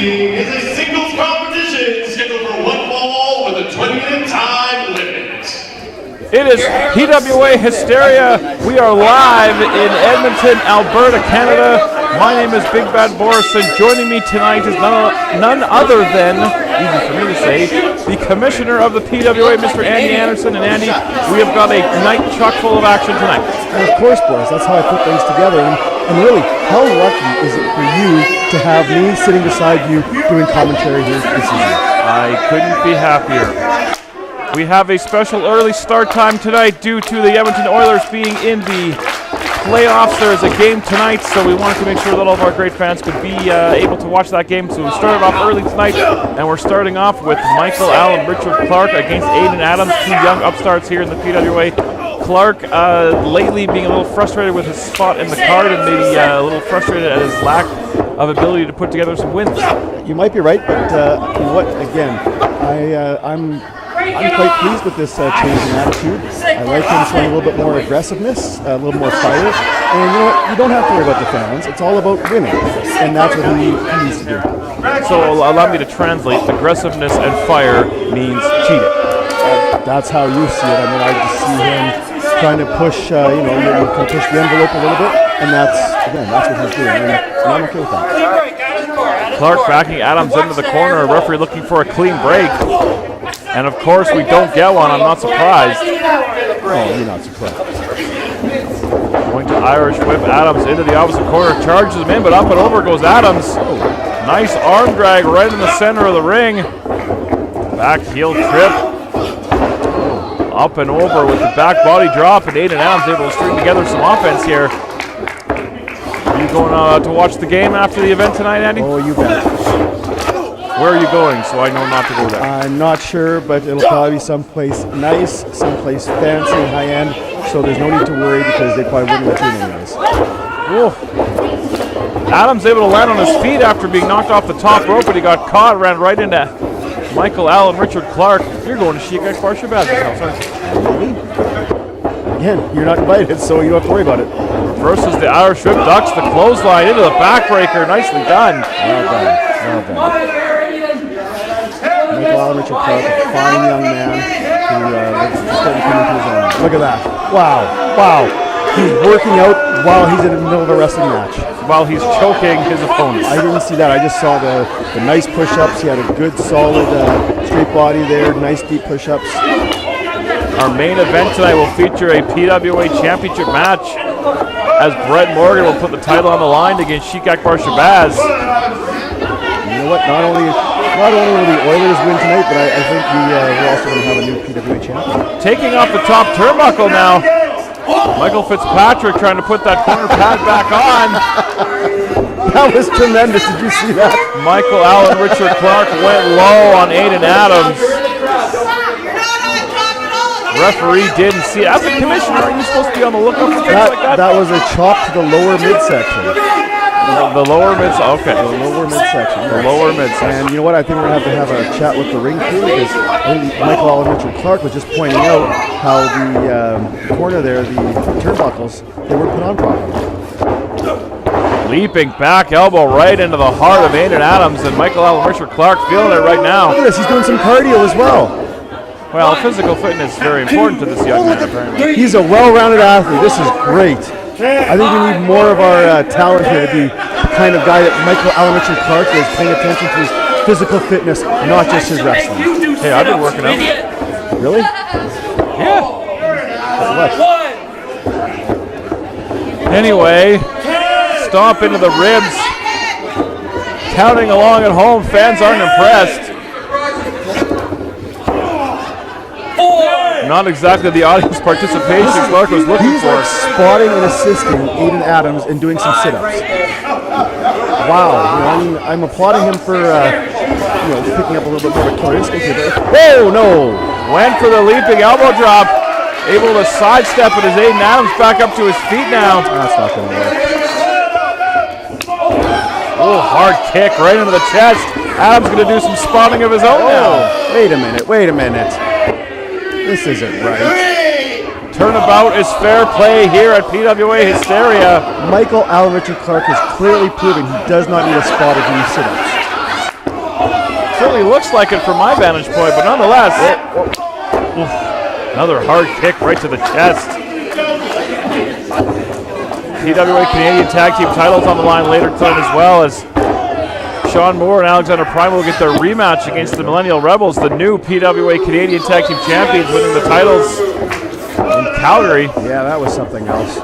evening is a singles competition scheduled for one fall with a 20-minute time limit. It is PWA Hysteria. We are live in Edmonton, Alberta, Canada. My name is Big Bad Boris, and joining me tonight is none other than, easy for me to say, the commissioner of the PWA, Mr. Andy Anderson. And Andy, we have got a night chock full of action tonight. And of course, Boris, that's how I put things together. And really, how lucky is it for you to have me sitting beside you doing commentary here this evening? I couldn't be happier. We have a special early start time tonight due to the Edmonton Oilers being in the playoffs. There is a game tonight, so we wanted to make sure that all of our great fans could be able to watch that game. So we started off early tonight, and we're starting off with Michael Allen, Richard Clark against Aiden Adams, two young upstarts here in the PWA. Clark lately being a little frustrated with his spot in the card and maybe a little frustrated at his lack of ability to put together some wins. You might be right, but you know what? Again, I'm quite pleased with this change in attitude. I like him showing a little bit more aggressiveness, a little more fire. And you know what? You don't have to worry about the fans. It's all about winning. And that's what he needs to do. So allow me to translate. Aggressiveness and fire means cheating. That's how you see it. I mean, I just see him trying to push, you can push the envelope a little bit. And that's what he's doing. And I'm okay with that. Clark backing Adams into the corner. A referee looking for a clean break. And of course, we don't get one. I'm not surprised. Oh, you're not surprised. Going to Irish whip Adams into the opposite corner. Charges him in, but up and over goes Adams. Nice arm drag right in the center of the ring. Back heel trip. Up and over with the back body drop. And Aiden Adams able to string together some offense here. Are you going to watch the game after the event tonight, Andy? Oh, you bet. Where are you going, so I know not to go there? I'm not sure, but it'll probably be someplace nice, someplace fancy and high-end, so there's no need to worry because they probably wouldn't let you in anyways. Adams able to land on his feet after being knocked off the top rope, but he got caught, ran right into Michael Allen, Richard Clark. You're going to Shikak Barshabaz's house, aren't you? Maybe. Again, you're not invited, so you don't have to worry about it. Versus the Irish whip, ducks the clothesline into the backbreaker. Nicely done. Well done. Well done. Michael Allen, Richard Clark, a fine young man who looks starting to come into his own. Look at that. Wow. He's working out while he's in the middle of a wrestling match. While he's choking his opponent. I didn't see that. I just saw the nice push-ups. He had a good, solid, straight body there. Nice, deep push-ups. Our main event tonight will feature a PWA Championship match as Brett Morgan will put the title on the line against Shikak Barshabaz. You know what? Not only will the Oilers win tonight, but I think we're also going to have a new PWA champion. Taking off the top turnbuckle now. Michael Fitzpatrick trying to put that corner pad back on. That was tremendous. Did you see that? Michael Allen, Richard Clark went low on Aiden Adams. Referee didn't see it. As a commissioner, are you supposed to be on the lookout for things like that? That was a chop to the lower midsection. The lower mids, okay. The lower midsection. The lower midsection. And you know what? I think we're going to have a chat with the ring crew because I think Michael Allen and Richard Clark was just pointing out how the corner there, the turnbuckles, they weren't put on properly. Leaping back elbow right into the heart of Aiden Adams, and Michael Allen, Richard Clark feeling it right now. Look at this. He's doing some cardio as well. Well, physical fitness is very important to this young man, apparently. He's a well-rounded athlete. This is great. I think we need more of our talent here to be the kind of guy that Michael Allen Richard Clark is, paying attention to his physical fitness, not just his wrestling. Hey, I've been working out. Really? Yeah. What? Anyway, stomp into the ribs. Counting along at home, fans aren't impressed. Not exactly the audience participation Clark was looking He's for. Like spotting and assisting Aiden Adams and doing some sit-ups. Wow, I'm applauding him for picking up a little bit more of a killer instinct here. Oh no! Went for the leaping elbow drop. Able to sidestep it as Aiden Adams back up to his feet now. That's not going to work. Oh, hard kick right into the chest. Adams going to do some spotting of his own now. Wait a minute. This isn't right. Turnabout is fair play here at PWA Hysteria. Michael Allen Richard Clark has clearly proven he does not need a spot to do sit-ups. certainly looks like it from my vantage point, but nonetheless. Another hard kick right to the chest. PWA Canadian Tag Team titles on the line later tonight as well, as Sean Moore and Alexander Prime will get their rematch against the Millennial Rebels, the new PWA Canadian Tag Team champions, winning the titles in Calgary. Yeah, that was something else.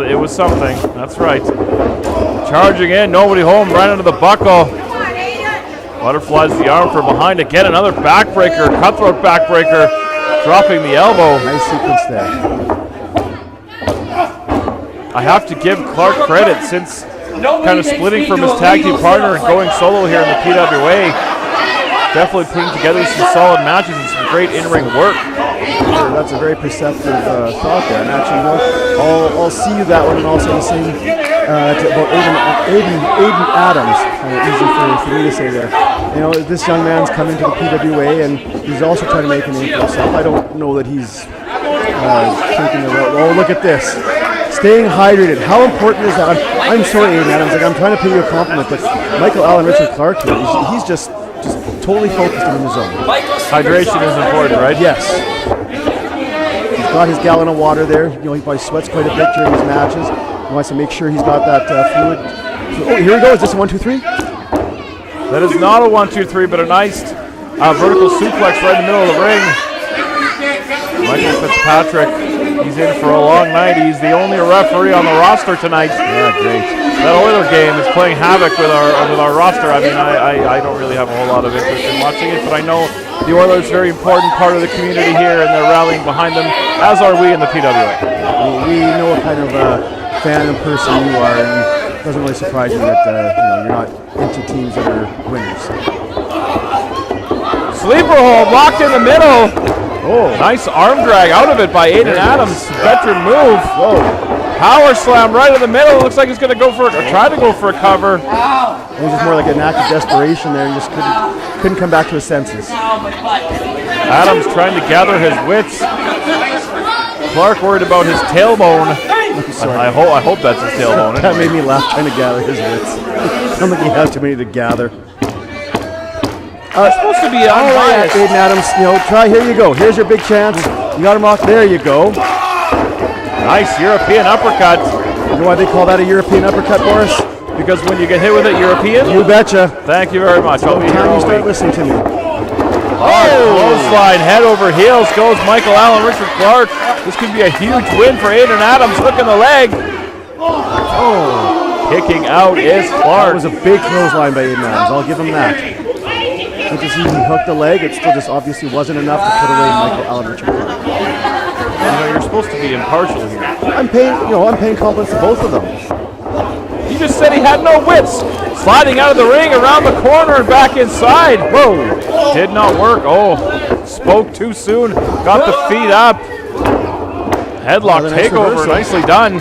It was something. That's right. Charging in, nobody home, right under the buckle. Butterflies the arm from behind again. Another backbreaker, cutthroat backbreaker, dropping the elbow. Nice sequence there. I have to give Clark credit, since kind of splitting from his tag team partner and going solo here in the PWA. Definitely putting together some solid matches and some great in-ring work. Sure, that's a very perceptive thought there. And actually, I'll see you that one, and also the same to about Aiden Adams. Easy for me to say there. This young man's coming to the PWA, and he's also trying to make a name for himself. I don't know that he's taking the road. Oh, look at this. Staying hydrated. How important is that? I'm sorry, Aiden Adams. I'm trying to pay you a compliment, but Michael Allen Richard Clark here, he's just totally focused on his zone. Hydration is important, right? Yes. He's got his gallon of water there. He probably sweats quite a bit during his matches. He wants to make sure he's got that fluid. Oh, here we go. Is this a 1, 2, 3? That is not a 1, 2, 3, but a nice vertical suplex right in the middle of the ring. Michael Fitzpatrick, he's in for a long night. He's the only referee on the roster tonight. Yeah, great. That Oiler game is playing havoc with our roster. I mean, I don't really have a whole lot of interest in watching it, but I know the Oilers are a very important part of the community here, and they're rallying behind them, as are we in the PWA. We know what kind of fan and person you are, and it doesn't really surprise me that you're not into teams that are winners. Sleeper hold, locked in the middle. Oh, nice arm drag out of it by Aiden Adams. Veteran move. Whoa. Power slam right in the middle. Looks like he's going to go for try to go for a cover. It was just more like an act of desperation there. He just couldn't come back to his senses. Adams trying to gather his wits. Clark worried about his tailbone. I hope that's his tailbone. That made me laugh, trying to gather his wits. I don't think he has too many to gather. It's supposed to be unbiased. Aiden Adams, try. Here you go. Here's your big chance. You got him off. There you go. Nice European uppercut. You know why they call that a European uppercut, Boris? Because when you get hit with it, European? You betcha. Thank you very much. I'll be here all you start week. listening to me. Clothesline, head over heels goes Michael Allen Richard Clark. This could be a huge win for Aiden Adams. Hooking the leg. Oh, kicking out is Clark. That was a big clothesline by Aiden Adams. I'll give him that. Because he hooked the leg, it still just obviously wasn't enough to put away Michael Allen Richard Clark. You're supposed to be impartial here. I'm paying compliments to both of them. He just said he had no wits. Sliding out of the ring, around the corner and back inside. Whoa, did not work. Oh, spoke too soon. Got the feet up. Headlock takeover, nicely done.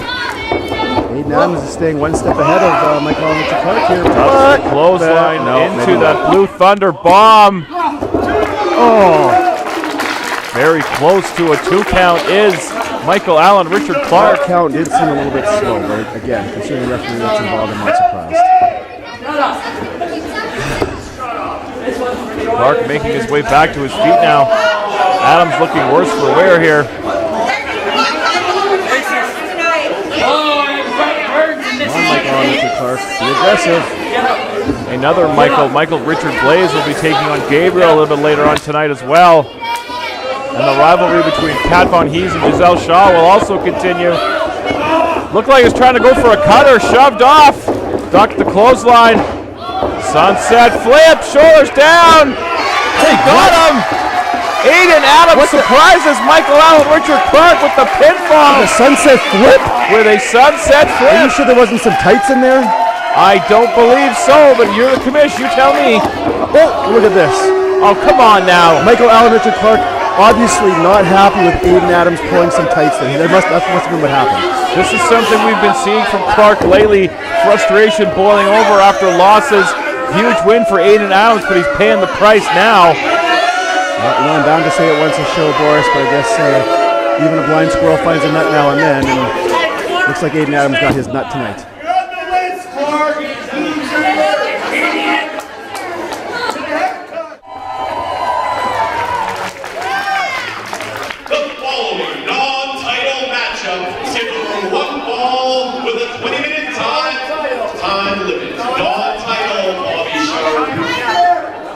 Aiden Adams is staying one step ahead of Michael Allen Richard Clark here. Clothesline into that Blue Thunder bomb. Oh, very close to a 2 count is Michael Allen Richard Clark. That count did seem a little bit slow, but again, considering the referee that's involved, I'm not surprised. Clark making his way back to his feet now. Adams looking worse for wear here. Michael Allen Richard Clark, be aggressive. Another Michael Richard Blaze will be taking on Gabriel a little bit later on tonight as well. And the rivalry between Kat Von Hees and Giselle Shaw will also continue. Looked like he was trying to go for a cutter, shoved off. Ducked the clothesline. Sunset flip, shoulders down. He got him. Aiden Adams surprises Michael Allen Richard Clark with the pinfall. The sunset flip? With a sunset flip. Are you sure there wasn't some tights in there? I don't believe so, but you're the commish, you tell me. Oh, look at this. Oh, come on now. Michael Allen Richard Clark obviously not happy with Aiden Adams pulling some tights there. That must have been what happened. This is something we've been seeing from Clark lately. Frustration boiling over after losses. Huge win for Aiden Adams, but he's paying the price now. I'm bound to say it once a show, Boris, but I guess even a blind squirrel finds a nut now and then, and looks like Aiden Adams got his nut tonight.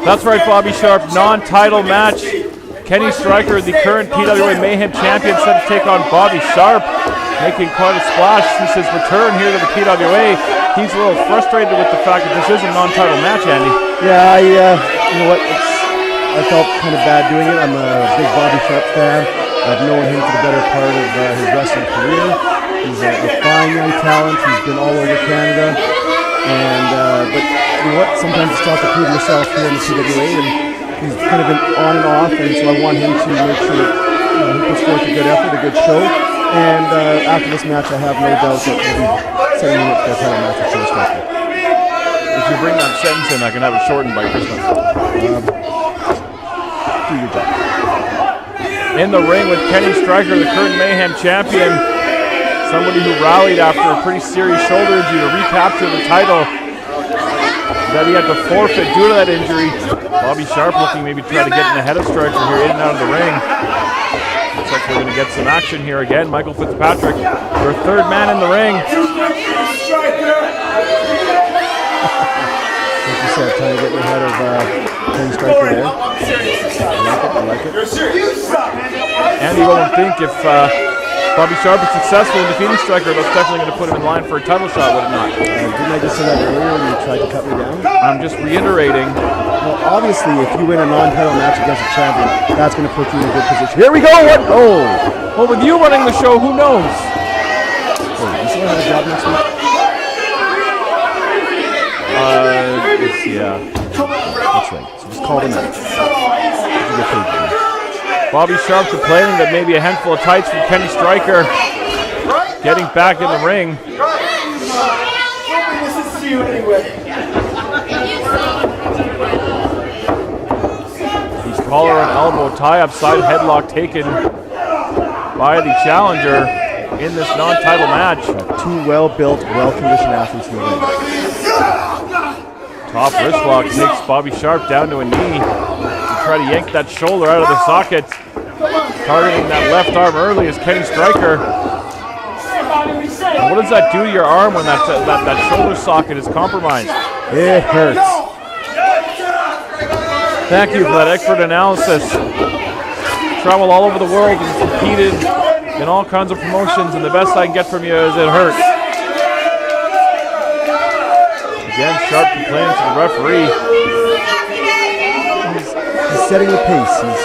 That's right, Bobby Sharp. Non-title match. Kenny Stryker, the current PWA Mayhem champion, set to take on Bobby Sharp, making quite a splash since his return here to the PWA. He's a little frustrated with the fact that this is a non-title match, Andy. Yeah, you know what? I felt kind of bad doing it. I'm a big Bobby Sharp fan. I've known him for the better part of his wrestling career. He's a fine young talent. He's been all over Canada. And but you know what? Sometimes you still have to prove yourself here in the PWA, and he's kind of been on and off, and so I want him to make sure that he puts forth a good effort, a good show. And after this match, I have no doubt that we'll be setting him up for a title match with Kenny Stryker. If you bring that sentence in, I can have it shortened by Christmas. Do your job. In the ring with Kenny Stryker, the current Mayhem champion, somebody who rallied after a pretty serious shoulder injury to recapture the title that he had to forfeit due to that injury. Bobby Sharp looking maybe try to get in ahead of Stryker here, in and out of the ring. Looks like we're going to get some action here again. Michael Fitzpatrick, your third man in the ring. Like you said, trying to get in ahead of Kenny Stryker there. I like it. Andy, what would think if Bobby Sharp is successful in defeating Stryker, that's definitely going to put him in line for a title shot, would it not? Didn't I just say that earlier when you tried to cut me down? I'm just reiterating. Well, obviously, if you win a non-title match against a champion, that's going to put you in a good position. Here we go! What? Oh! Well, with you running the show, who knows? Wait, you still have a job next week? Yeah. That's right. So just call them out. You get paid for it. Bobby Sharp complaining that maybe a handful of tights from Kenny Stryker. Getting back in the ring. He's collar and elbow tie up, side headlock taken by the challenger in this non-title match. Two well-built, well-conditioned athletes in the ring. Top wrist lock takes Bobby Sharp down to a knee. Try to yank that shoulder out of the socket. Targeting that left arm early is Kenny Stryker. And what does that do to your arm when that shoulder socket is compromised? It hurts. Thank you for that expert analysis. Travel all over the world and competed in all kinds of promotions, and the best I can get from you is it hurts. Again, Sharp complaining to the referee. He's setting the pace. He's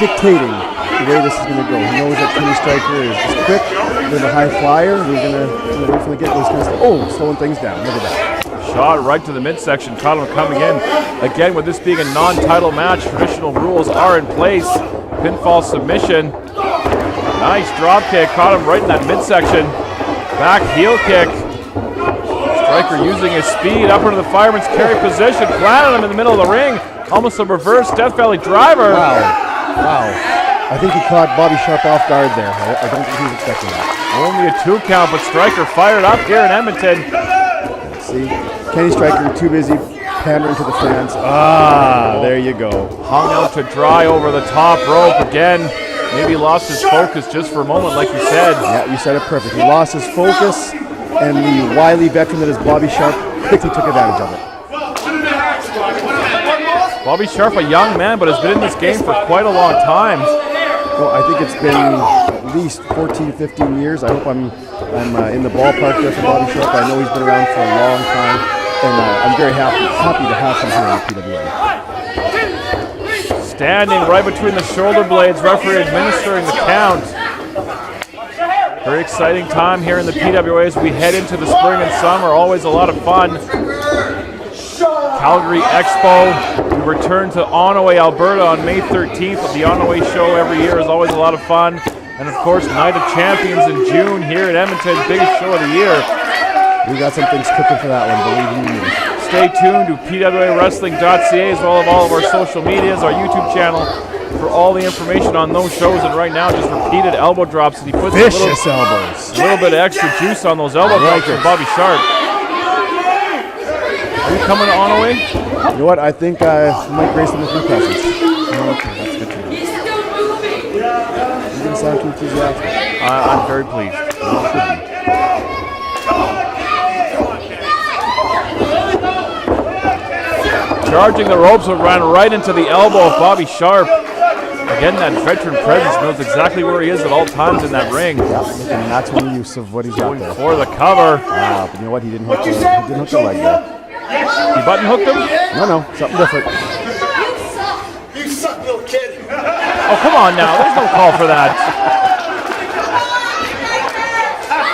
dictating the way this is going to go. He knows that Kenny Stryker is quick, with a high flyer. He's going to wait for the get those kind of stuff. Slowing things down. Look at that. Shot right to the midsection. Caught him coming in. Again, with this being a non-title match, traditional rules are in place. Pinfall submission. Nice drop kick. Caught him right in that midsection. Back heel kick. Stryker using his speed up into the fireman's carry position. Planted him in the middle of the ring. Almost a reverse Death Valley driver. Wow. I think he caught Bobby Sharp off guard there. I don't think he was expecting that. Only a 2 count, but Stryker fired up here in Edmonton. See, Kenny Stryker too busy pandering to the fans. There you go. Hung out to dry over the top rope again. Maybe lost his focus just for a moment, like you said. Yeah, you said it perfect. He lost his focus, and the wily veteran that is Bobby Sharp quickly took advantage of it. Bobby Sharp, a young man, but has been in this game for quite a long time. Well, I think it's been at least 14, 15 years. I hope I'm in the ballpark there for Bobby Sharp. I know he's been around for a long time, and I'm very happy to have him here in the PWA. Standing right between the shoulder blades, referee administering the count. Very exciting time here in the PWA as we head into the spring and summer. Always a lot of fun. Calgary Expo. We return to Onaway, Alberta on May 13th. The Onaway show every year is always a lot of fun. And of course, Night of Champions in June here at Edmonton, biggest show of the year. We got some things cooking for that one, believe you me. Stay tuned to PWAWrestling.ca as well as all of our social medias, our YouTube channel for all the information on those shows. And right now, just repeated elbow drops. And he puts vicious elbows. A little bit of extra juice on those elbow drops from Bobby Sharp. Are you coming to Onaway? You know what? I think I might grace them with my presence. Okay, that's good to know. You didn't sound too enthusiastic. I'm very pleased. charging the ropes, but ran right into the elbow of Bobby Sharp. Again, that veteran presence knows exactly where he is at all times in that ring. Yeah, and that's one use of what he's got Going there. for the cover. But you know what? He didn't hook the leg there. He button hooked him? No, something different. You suck, little kid. Oh, come on now. There's no call for that.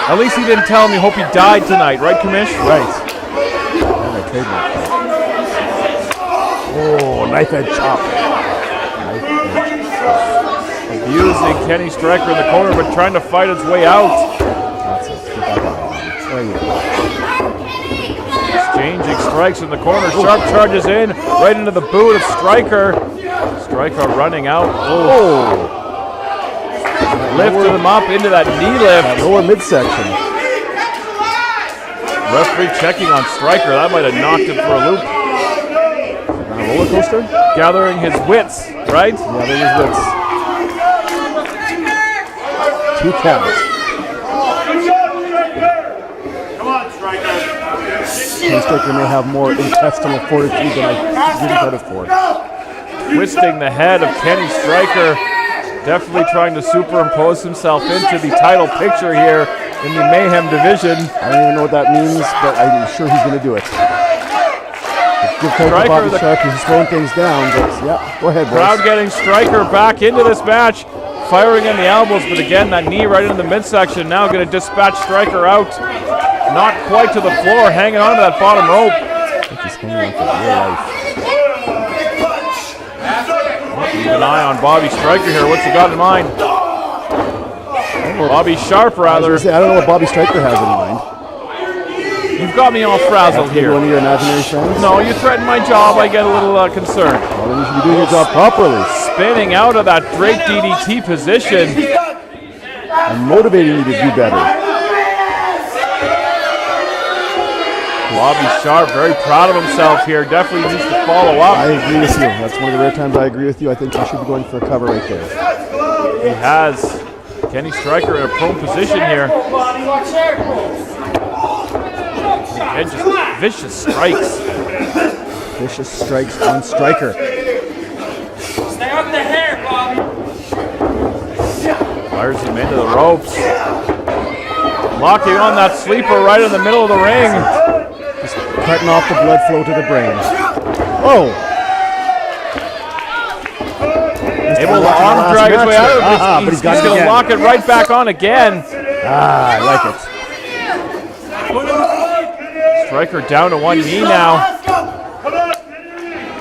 At least he didn't tell him he hoped he died tonight, right, Commish? Right. And a trademark. Oh, knife edge chop. Abusing Kenny Stryker in the corner, but trying to fight his way out. That's it. Get back on. There you go. Exchanging strikes in the corner. Sharp charges in, right into the boot of Stryker. Stryker running out. Oh. Lifted him up into that knee lift. That lower midsection. Referee checking on Stryker. That might have knocked him for a loop. On a roller coaster? Gathering his wits, right? Gathering his wits. 2 counts. Come on, Striker. Ken Stryker may have more intestinal fortitude than I give him credit for. Twisting the head of Kenny Stryker. Definitely trying to superimpose himself into the title picture here in the Mayhem division. I don't even know what that means, but I'm sure he's going to do it. Good credit to Bobby Sharp. He's slowing things down, but yeah, go ahead, boys. Crowd getting Stryker back into this match, firing in the elbows, but again, that knee right into the midsection. Now going to dispatch Stryker out. Not quite to the floor, hanging on to that bottom rope. I think he's hanging on for dear life. Keep an eye on Bobby Stryker here. What's he got in mind? Bobby Sharp, rather. I don't know what Bobby Stryker has in mind. You've got me all frazzled here. One of your imaginary friends? No, you threaten my job, I get a little concerned. Well, then you should be doing your job properly. Spinning out of that great DDT position. And motivating you to do better. Bobby Sharp, very proud of himself here. Definitely needs to follow up. I agree with you. That's one of the rare times I agree with you. I think you should be going for a cover right there. He has Kenny Stryker in a prone position here. And just vicious strikes. Vicious strikes on Stryker. Stay up the hair, Bobby. Fires him into the ropes. Locking on that sleeper right in the middle of the ring. Just cutting off the blood flow to the brain. Oh! Able to arm drag his way out of it. But he's got it going to again. lock it right back on again. I like it. Stryker down to one knee now.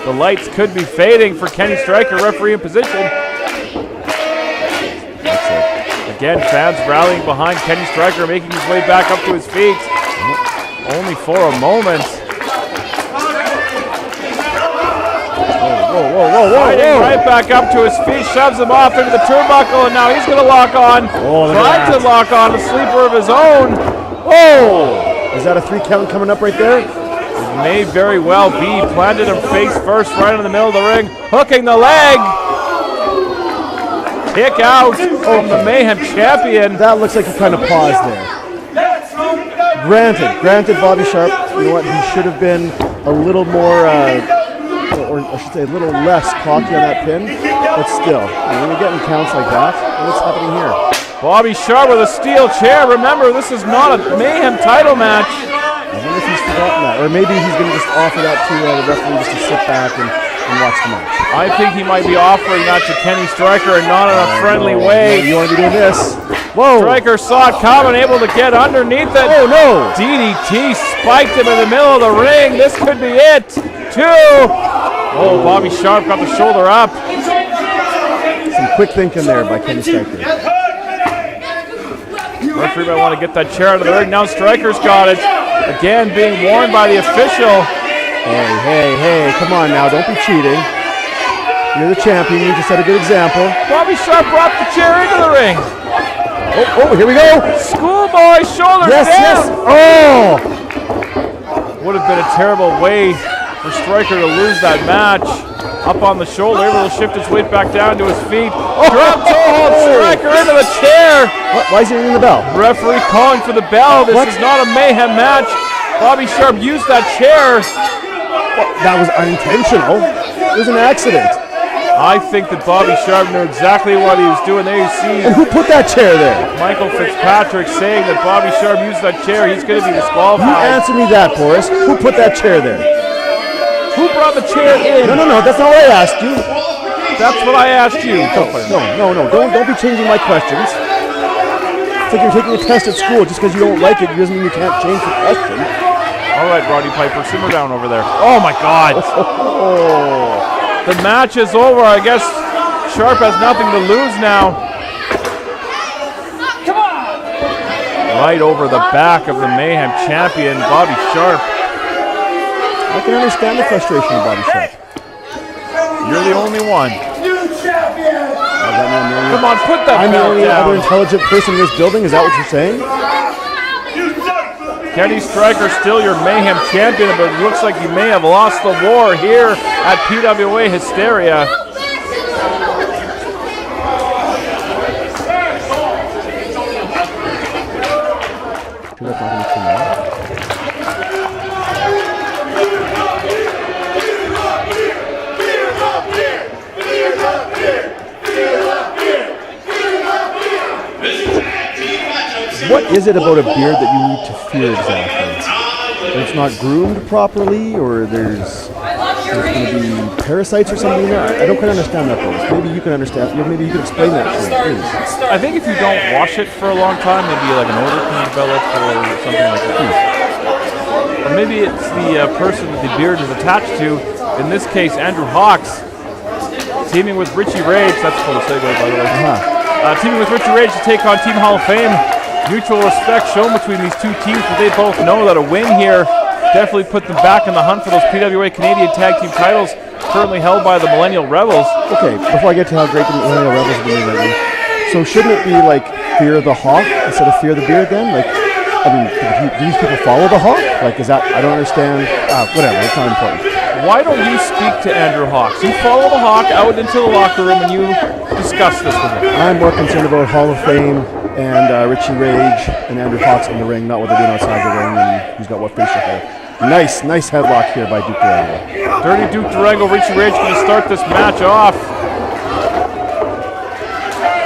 The lights could be fading for Kenny Stryker, referee in position. That's it. Again, fans rallying behind Kenny Stryker, making his way back up to his feet. Only for a moment. Whoa. Riding right back up to his feet, shoves him off into the turnbuckle, and now he's going to lock on. Trying to lock on a sleeper of his own. Oh! Is that a 3 count coming up right there? It may very well be. Planted him face first right in the middle of the ring. Hooking the leg. Kick out from the Mayhem champion. That looks like he kind of paused there. Granted, Bobby Sharp, you know what, he should have been a little more, or I should say a little less cocky on that pin, but still, when you're getting counts like that, what's happening here? Bobby Sharp with a steel chair. Remember, this is not a Mayhem title match. I wonder if he's forgotten that, or maybe he's going to just offer that to the referee just to sit back and watch the match. I think he might be offering that to Kenny Stryker and not in a friendly way. No, you want to be doing this. Whoa. Stryker saw it coming, able to get underneath it. Oh, no. DDT spiked him in the middle of the ring. This could be it. 2. Oh, Bobby Sharp got the shoulder up. Some quick thinking there by Kenny Stryker. Referee might want to get that chair out of the ring. Now Stryker's got it. Again, being warned by the official. Hey, come on now, don't be cheating. You're the champion, you just set a good example. Bobby Sharp brought the chair into the ring. Oh, here we go. Schoolboy shoulder down. Yes. Oh. Would have been a terrible way for Stryker to lose that match. Up on the shoulder, able to shift his weight back down to his feet. Drop toe hold Stryker into the chair. Why is he ringing the bell? Referee calling for the bell. This is not a Mayhem match. Bobby Sharp used that chair. Well, that was unintentional. It was an accident. I think that Bobby Sharp knew exactly what he was doing. There you see And who put that chair there? Michael Fitzpatrick saying that Bobby Sharp used that chair. He's going to be You disqualified. answer me that, Boris. Who put that chair there? Who brought the chair in? No. That's not what I asked you. That's what I asked you. No. Don't be changing my questions. It's like you're taking a test at school. Just because you don't like it doesn't mean you can't change the question. All right, Roddy Piper, simmer down over there. Oh, my God. The match is over. I guess Sharp has nothing to lose now. Come on! Right over the back of the Mayhem champion, Bobby Sharp. I can understand the frustration of Bobby Sharp. You're the only one. Come on, put that I'm the belt only other down. intelligent person in this building. Is that what you're saying? Kenny Stryker still your Mayhem champion, but it looks like you may have lost the war here at PWA Hysteria. What is it about a beard that you need to fear exactly? That it's not groomed properly, or there's going to be parasites or something in there? I don't quite understand that, Boris. Maybe you can understand. Maybe you can explain that to me, please. I think if you don't wash it for a long time, maybe like an odor can develop or something like that. Or maybe it's the person that the beard is attached to. In this case, Andrew Hawks, teaming with Richie Rage. That's a full segue, by the way. Teaming with Richie Rage to take on Team Hall of Fame. Mutual respect shown between these two teams, but they both know that a win here definitely put them back in the hunt for those PWA Canadian Tag Team titles currently held by the Millennial Rebels. Okay, before I get to how great the Millennial Rebels are doing lately, so shouldn't it be like fear the Hawk instead of fear the beard then? Like, I mean, do these people follow the Hawk? Like, is that, I don't understand. Whatever, it's not important. Why don't you speak to Andrew Hawks? You follow the Hawk out into the locker room and you discuss this with him. I'm more concerned about Hall of Fame and Richie Rage and Andrew Hawks in the ring, not what they're doing outside the ring and who's got what facial hair. Nice headlock here by Duke Durango. Dirty Duke Durango, Richie Rage going to start this match off.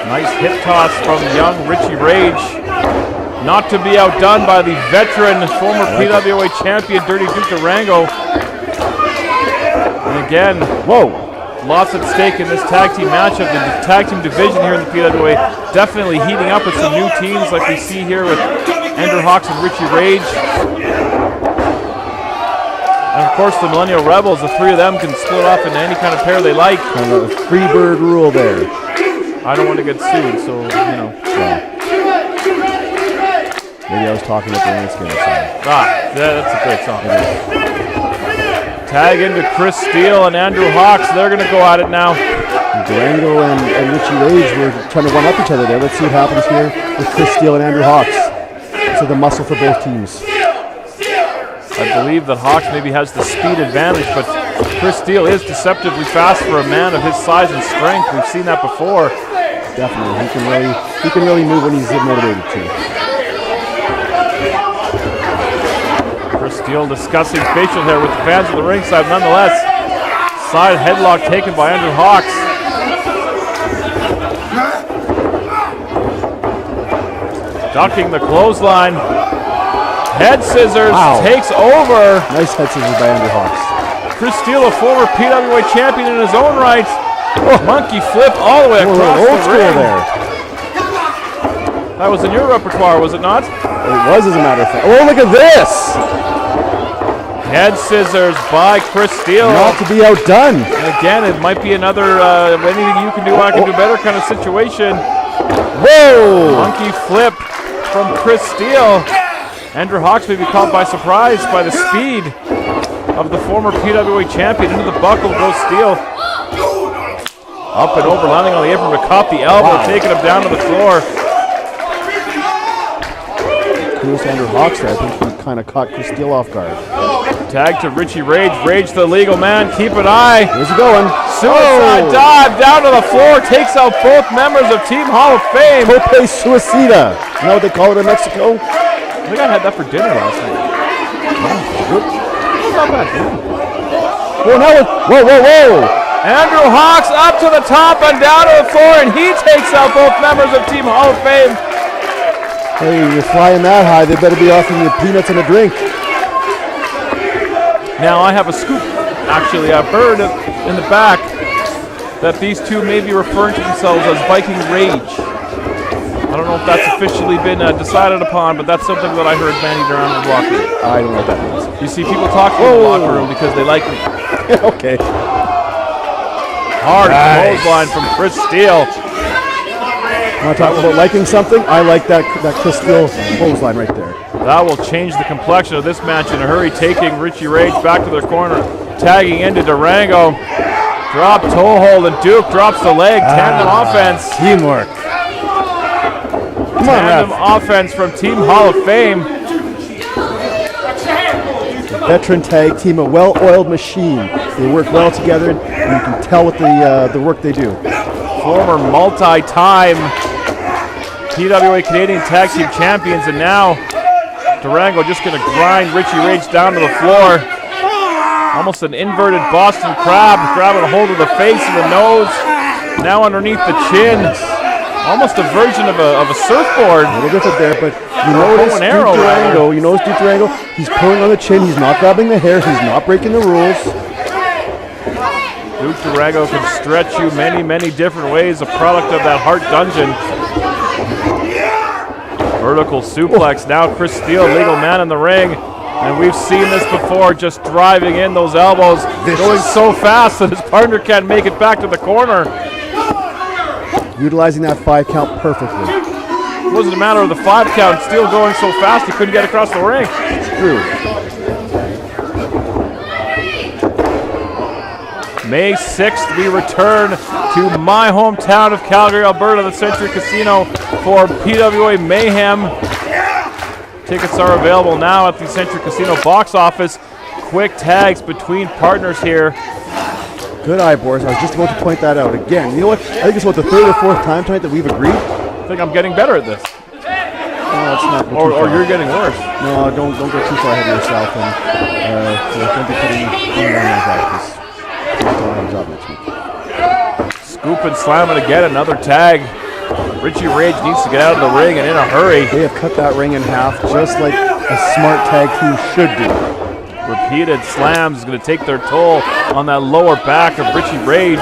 Nice hip toss from young Richie Rage. Not to be outdone by the veteran, former PWA champion, Dirty Duke Durango. And again, lots at stake in this tag team matchup. The tag team division here in the PWA definitely heating up with some new teams like we see here with Andrew Hawks and Richie Rage. And of course the Millennial Rebels, the three of them can split off into any kind of pair they like. Kind of a free bird rule there. I don't want to get sued, so, you know. Maybe I was talking about the landscape song. That's a great song. Tag into Chris Steele and Andrew Hawks. They're going to go at it now. Durango and Richie Rage were trying to one up each other there. Let's see what happens here with Chris Steele and Andrew Hawks. So the muscle for both teams. I believe that Hawks maybe has the speed advantage, but Chris Steele is deceptively fast for a man of his size and strength. We've seen that before. Definitely. He can really move when he's motivated to. Chris Steele discussing facial hair with the fans of the ringside nonetheless. Side headlock taken by Andrew Hawks. Ducking the clothesline. Head scissors takes over. Nice head scissors by Andrew Hawks. Chris Steele, a former PWA champion in his own right. Monkey flip all the way across old the school ring. there. That was in your repertoire, was it not? It was, as a matter of fact. Oh, look at this! Head scissors by Chris Steele. Not to be outdone. And again, it might be another anything you can do, I can do better kind of situation. Whoa! Monkey flip from Chris Steele. Andrew Hawks may be caught by surprise by the speed of the former PWA champion. Into the buckle goes Steele. Up and over, landing on the apron, but caught the elbow, taking him down to the floor. Kudos to Andrew Hawks there. I think he kind of caught Chris Steele off guard. Tag to Richie Rage. Rage the legal man. Keep an eye. Where's he going? Suicide dive down to the floor. Takes out both members of Team Hall of Fame. Tope Suicida. You know what they call it in Mexico? I think I had that for dinner last night. Good. Not bad. Oh, now whoa. Andrew Hawks up to the top and down to the floor, and he takes out both members of Team Hall of Fame. Hey, you're flying that high, they better be offering you peanuts and a drink. Now I have a scoop. Actually, I've heard in the back that these two may be referring to themselves as Viking Rage. I don't know if that's officially been decided upon, but that's something that I heard Manny Duran was walking. I don't know what that means. You see people talking in the locker room because they like me. Okay. Hard clothesline from Chris Steele. Want to talk about liking something? I like that Chris Steele clothesline right there. That will change the complexion of this match in a hurry, taking Richie Rage back to their corner, tagging into Durango. Drop toe hold, and Duke drops the leg. Tandem offense. Teamwork. Come on, Tandem ref. offense from Team Hall of Fame. Veteran tag team, a well-oiled machine. They work well together, and you can tell with the work they do. Former multi-time PWA Canadian Tag Team Champions, and now Durango just going to grind Richie Rage down to the floor. Almost an inverted Boston Crab, grabbing a hold of the face and the nose. Now underneath the chin. Almost a version of a surfboard. A little different there, but you notice Duke Durango, he's pulling on the chin, he's not grabbing the hair, he's not breaking the rules. Duke Durango can stretch you many different ways, a product of that Heart Dungeon. Vertical suplex, now Chris Steele, legal man in the ring. And we've seen this before, just driving in those elbows, going so fast that his partner can't make it back to the corner. Utilizing that 5 count perfectly. It wasn't a matter of the 5 count, Steele going so fast he couldn't get across the ring. It's true. May 6th, we return to my hometown of Calgary, Alberta, the Century Casino for PWA Mayhem. Tickets are available now at the Century Casino box office. Quick tags between partners here. Good eye, Boris. I was just about to point that out again. You know what? I think it's about the 3rd or 4th time tonight that we've agreed. I think I'm getting better at this. No, it's not. Or you're getting worse. No, don't go too far ahead of yourself, and don't be putting anyone on practice. Don't have a job next week. Scoop and slam it again. Another tag. Richie Rage needs to get out of the ring and in a hurry. They have cut that ring in half, just like a smart tag team should do. Repeated slams is going to take their toll on that lower back of Richie Rage.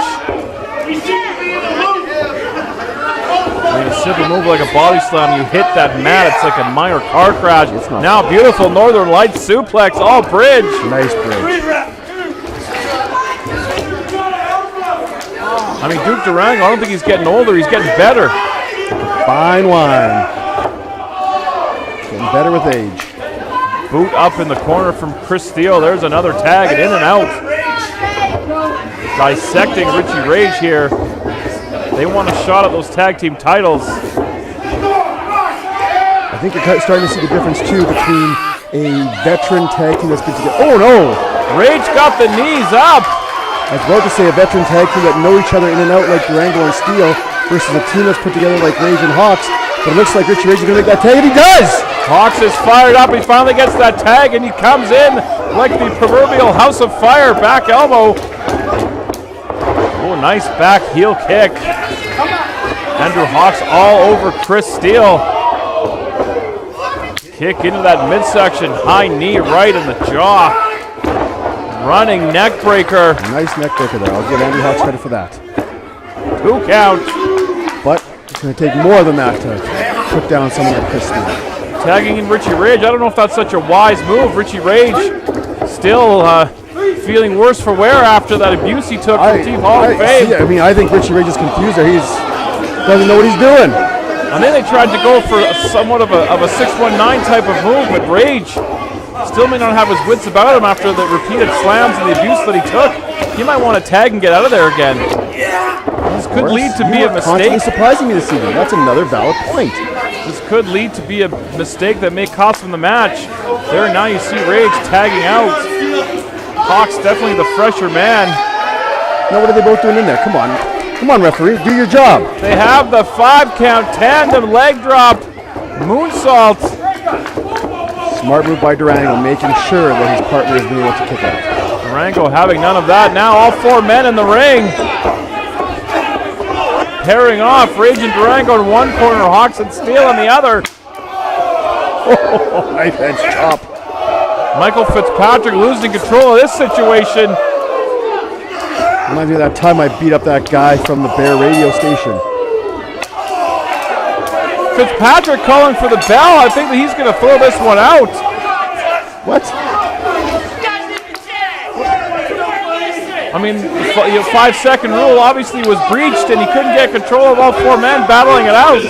When you simply move like a body slam, you hit that mat, it's like a minor car crash. Now beautiful Northern Lights suplex, all bridge. Nice bridge. I mean, Duke Durango, I don't think he's getting older, he's getting better. Fine wine. Getting better with age. Boot up in the corner from Chris Steele. There's another tag and in and out. Dissecting Richie Rage here. They want a shot at those tag team titles. I think you're starting to see the difference too between a veteran tag team that's put together. Oh no! Rage got the knees up. I was about to say a veteran tag team that know each other in and out like Durango and Steele versus a team that's put together like Rage and Hawks. But it looks like Richie Rage is going to make that tag, and he does! Hawks is fired up. He finally gets that tag, and he comes in like the proverbial house of fire. Back elbow. Oh, nice back heel kick. Andrew Hawks all over Chris Steele. Kick into that midsection. High knee right in the jaw. Running neck breaker. Nice neck breaker there. I'll give Andrew Hawks credit for that. 2 count. But it's going to take more than that to put down someone like Chris Steele. Tagging in Richie Rage. I don't know if that's such a wise move. Richie Rage still feeling worse for wear after that abuse he took from Team Hall of Fame. I think Richie Rage is confused there. He doesn't know what he's doing. And then they tried to go for somewhat of a 619 type of move, but Rage still may not have his wits about him after the repeated slams and the abuse that he took. He might want to tag and get out of there again. This could lead to be a mistake. Constantly surprising me this evening. That's another valid point. This could lead to be a mistake that may cost him the match. There now you see Rage tagging out. Hawks definitely the fresher man. Now what are they both doing in there? Come on. Come on, referee. Do your job. They have the 5 count tandem leg drop. Moonsault. Smart move by Durango, making sure that his partner is being able to kick out. Durango having none of that. Now all four men in the ring. Pairing off, Rage and Durango in one corner, Hawks and Steele in the other. Oh, knife edge chop. Michael Fitzpatrick losing control of this situation. Reminds me of that time I beat up that guy from the Bear radio station. Fitzpatrick calling for the bell. I think that he's going to throw this one out. What? I mean, the 5-second rule obviously was breached, and he couldn't get control of all four men battling it out.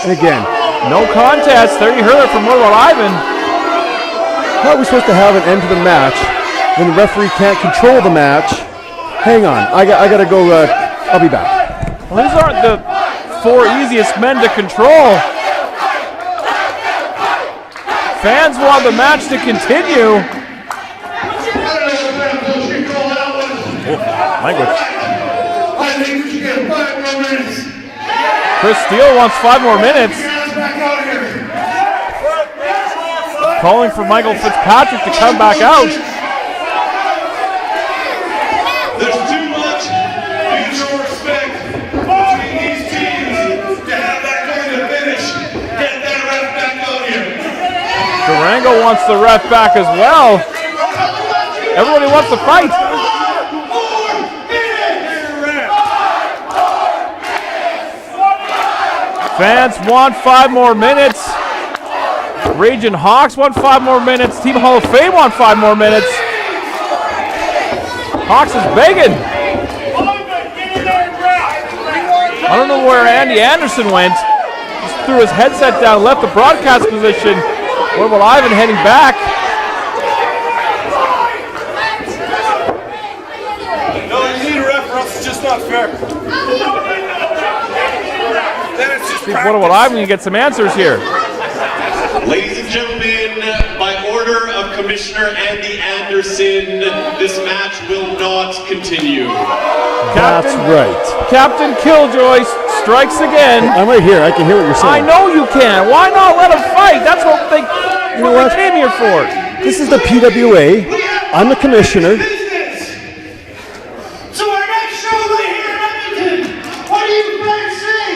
And again, no contest. There you heard it from Little Ivan. how are we supposed to have an end to the match when the referee can't control the match? Hang on, I gotta go. I'll be back. Well, these aren't the four easiest men to control. Fans want the match to continue. Language. I think we should get 5 more minutes. Chris Steele wants 5 more minutes. Back out here. Calling for Michael Fitzpatrick to come back out. There's too much mutual respect between these teams to have that kind of finish. Get that ref back out here. Durango wants the ref back as well. Everybody wants to fight. Fans want 5 more minutes. Raging Hawks want 5 more minutes. Team Hall of Fame want 5 more minutes. Hawks is begging. I don't know where Andy Anderson went. Just threw his headset down, left the broadcast position. What about Ivan heading back? No, you need a ref or else it's just not fair. Then it's just What about Ivan? You get some answers here. Ladies and gentlemen, by order of Commissioner Andy Anderson, this match will not continue. That's right. Captain Killjoy strikes again. I'm right here. I can hear what you're I saying. know you can. Why not let him fight? That's what they know what? came here for. This is the PWA. I'm the commissioner. So our next show right here in Edmonton, what do you guys say?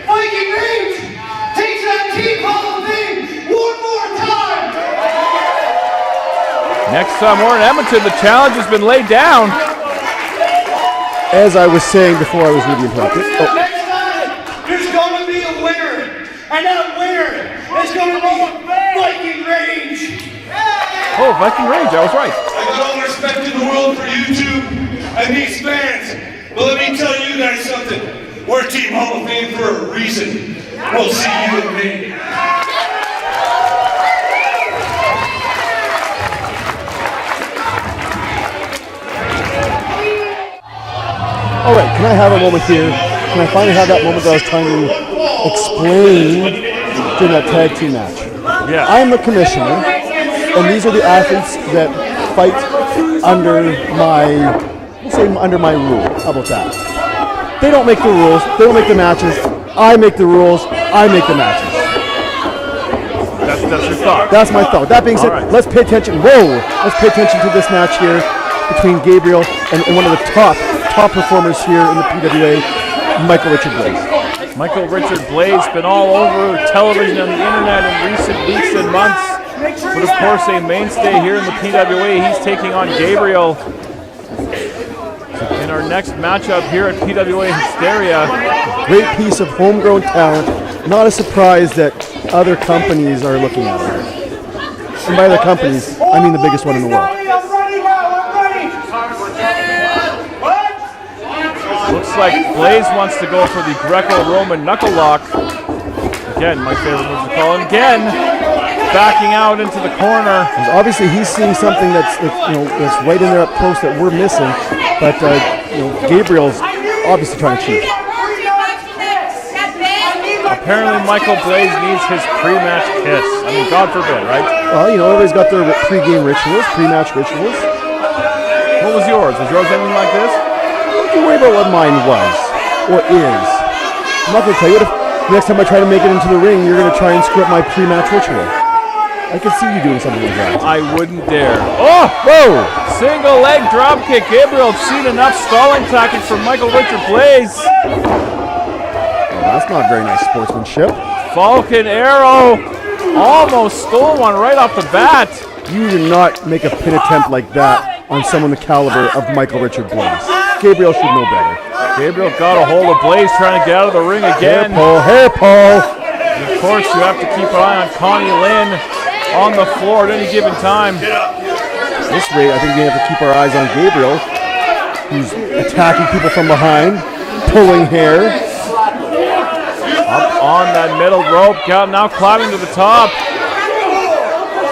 Viking Rage takes that Team Hall of Fame one more time. Next time we're in Edmonton, the challenge has been laid down. As I was saying before I was really interrupted. Oh, Next time, there's going to be a winner, and that winner is going to be Viking Rage. Oh, Viking Rage, I was right. I got all the respect in the world for you two and these fans, but let me tell you guys something. We're Team Hall of Fame for a reason. We'll see you in May. all right, can I have a moment here? Can I finally have that moment that I was trying to explain during that tag team match? Yeah. I'm the commissioner, and these are the athletes that fight under my, we'll say under my rule. How about that? They don't make the rules. They don't make the matches. I make the rules. I make the matches. That's your thought. That's my thought. That being said, All right. let's pay attention. Whoa! Let's pay attention to this match here between Gabriel and one of the top performers here in the PWA, Michael Richard Blaze. Michael Richard Blaze been all over television and the internet in recent weeks and months. But of course, a mainstay here in the PWA. He's taking on Gabriel in our next matchup here at PWA Hysteria. Great piece of homegrown talent. Not a surprise that other companies are looking at it. And by other companies, I mean the biggest one in the world. I'm ready now, I'm ready. Looks like Blaze wants to go for the Greco-Roman knuckle lock. Again, my favorite move to call him. Again, backing out into the corner. And obviously, he's seeing something that's right in there up close that we're missing. But Gabriel's obviously trying to cheat. Apparently, Michael Blaze needs his pre-match kiss. I mean, God forbid, right? Well, everybody's got their pre-game rituals, pre-match rituals. What was yours? Was yours anything like this? Don't you worry about what mine was or is. I'm not going to tell you. What if next time I try to make it into the ring, you're going to try and screw up my pre-match ritual? I could see you doing something like that. I wouldn't dare. Oh, whoa! Single leg drop kick. Gabriel seen enough stalling tactics from Michael Richard Blaze. Oh, that's not very nice sportsmanship. Falcon arrow. Almost stole one right off the bat. You do not make a pin attempt like that on someone the caliber of Michael Richard Blaze. Gabriel should know better. Gabriel got a hold of Blaze trying to get out of the ring again. Hair pull. And of course, you have to keep an eye on Connie Lynn on the floor at any given time. This rate, I think we have to keep our eyes on Gabriel, who's attacking people from behind, pulling hair. Up on that middle rope, now climbing to the top.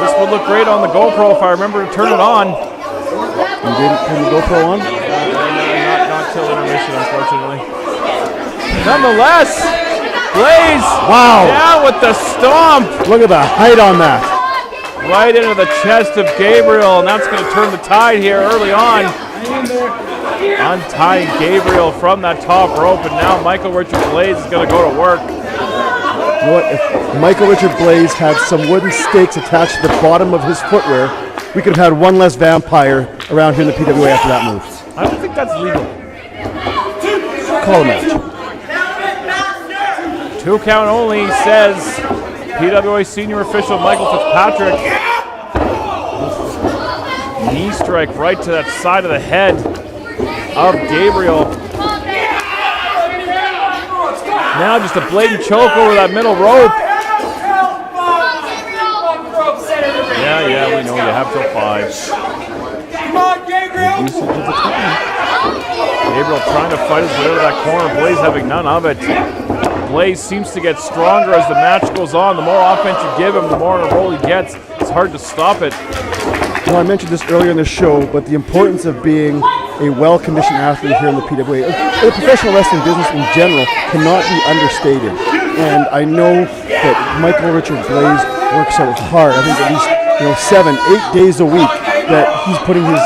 This would look great on the GoPro if I remember to turn it on. You didn't turn the GoPro on? Not till intermission, unfortunately. Nonetheless, Blaze down with the stomp. Look at the height on that. Right into the chest of Gabriel, and that's going to turn the tide here early on. Untying Gabriel from that top rope, and now Michael Richard Blaze is going to go to work. You know what? If Michael Richard Blaze had some wooden stakes attached to the bottom of his footwear, we could have had one less vampire around here in the PWA after that move. I don't think that's legal. Call a match. 2 count only, says PWA senior official Michael Fitzpatrick. Knee strike right to that side of the head of Gabriel. Now just a blatant choke over that middle rope. Yeah, we know you have till 5. Come on, Gabriel! Gabriel trying to fight his way out of that corner. Blaze having none of it. Blaze seems to get stronger as the match goes on. The more offense you give him, the more on a roll he gets. It's hard to stop it. Well, I mentioned this earlier in the show, but the importance of being a well-conditioned athlete here in the PWA, the professional wrestling business in general, cannot be understated. And I know that Michael Richard Blaze works so hard. I think at least 7, 8 days a week that he's putting his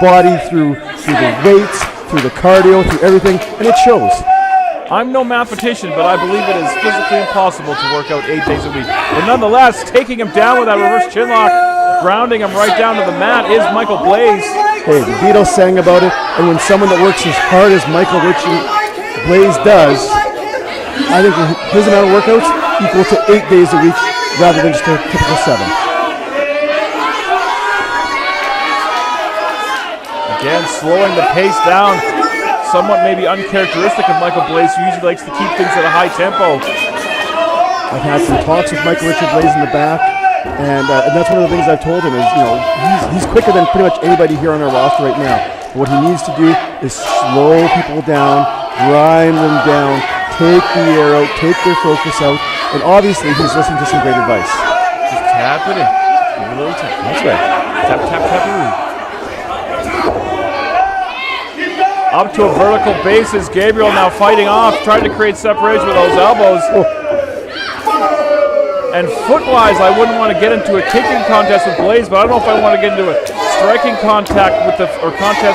body through the weights, through the cardio, through everything, and it shows. I'm no mathematician, but I believe it is physically impossible to work out 8 days a week. But nonetheless, taking him down with that reverse chinlock, grounding him right down to the mat is Michael Blaze. Hey, the Beatles sang about it, and when someone that works as hard as Michael Richard Blaze does, I think his amount of workouts equal to 8 days a week rather than just a typical 7. Again, slowing the pace down. Somewhat maybe uncharacteristic of Michael Blaze, who usually likes to keep things at a high tempo. I've had some talks with Michael Richard Blaze in the back, and that's one of the things I've told him is, he's quicker than pretty much anybody here on our roster right now. What he needs to do is slow people down, grind them down, take the air out, take their focus out, and obviously he's listening to some great advice. Just tap it in. Give it a little tap. That's right. Tap, tap, tap. Up to a vertical basis. Gabriel now fighting off, trying to create separation with those elbows. And foot-wise, I wouldn't want to get into a kicking contest with Blaze, but I don't know if I want to get into a striking contest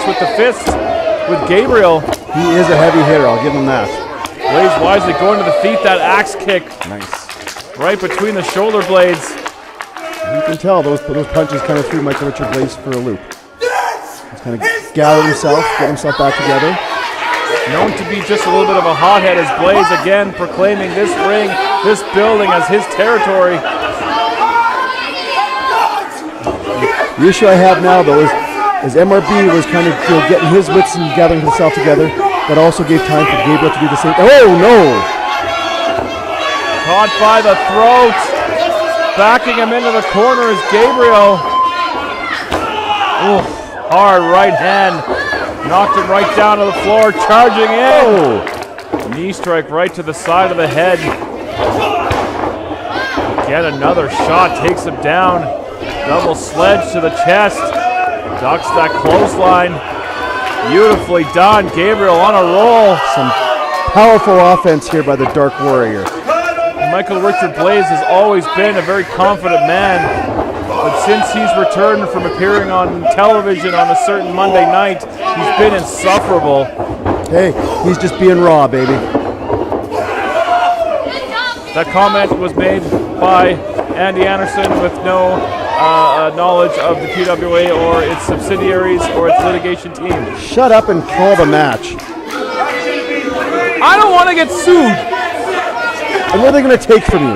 with the fists with Gabriel. He is a heavy hitter, I'll give him that. Blaze wisely going to the feet, that axe kick. Nice. Right between the shoulder blades. You can tell those punches kind of threw Michael Richard Blaze for a loop. He's kind of gathered himself, get himself back together. Known to be just a little bit of a hothead as Blaze again proclaiming this ring, this building as his territory. The issue I have now though is MRB was kind of getting his wits and gathering himself together. That also gave time for Gabriel to do the same. Oh no! Caught by the throat. Backing him into the corner is Gabriel. Ooh, hard right hand. Knocked him right down to the floor, charging in. Oh. Knee strike right to the side of the head. Again, another shot takes him down. Double sledge to the chest. Ducks that clothesline. Beautifully done. Gabriel on a roll. Some powerful offense here by the Dark Warrior. Michael Richard Blaze has always been a very confident man. But since he's returned from appearing on television on a certain Monday night, he's been insufferable. Hey, he's just being raw, baby. That comment was made by Andy Anderson with no knowledge of the PWA or its subsidiaries or its litigation team. Shut up and call the match. I don't want to get sued. And what are they going to take from you?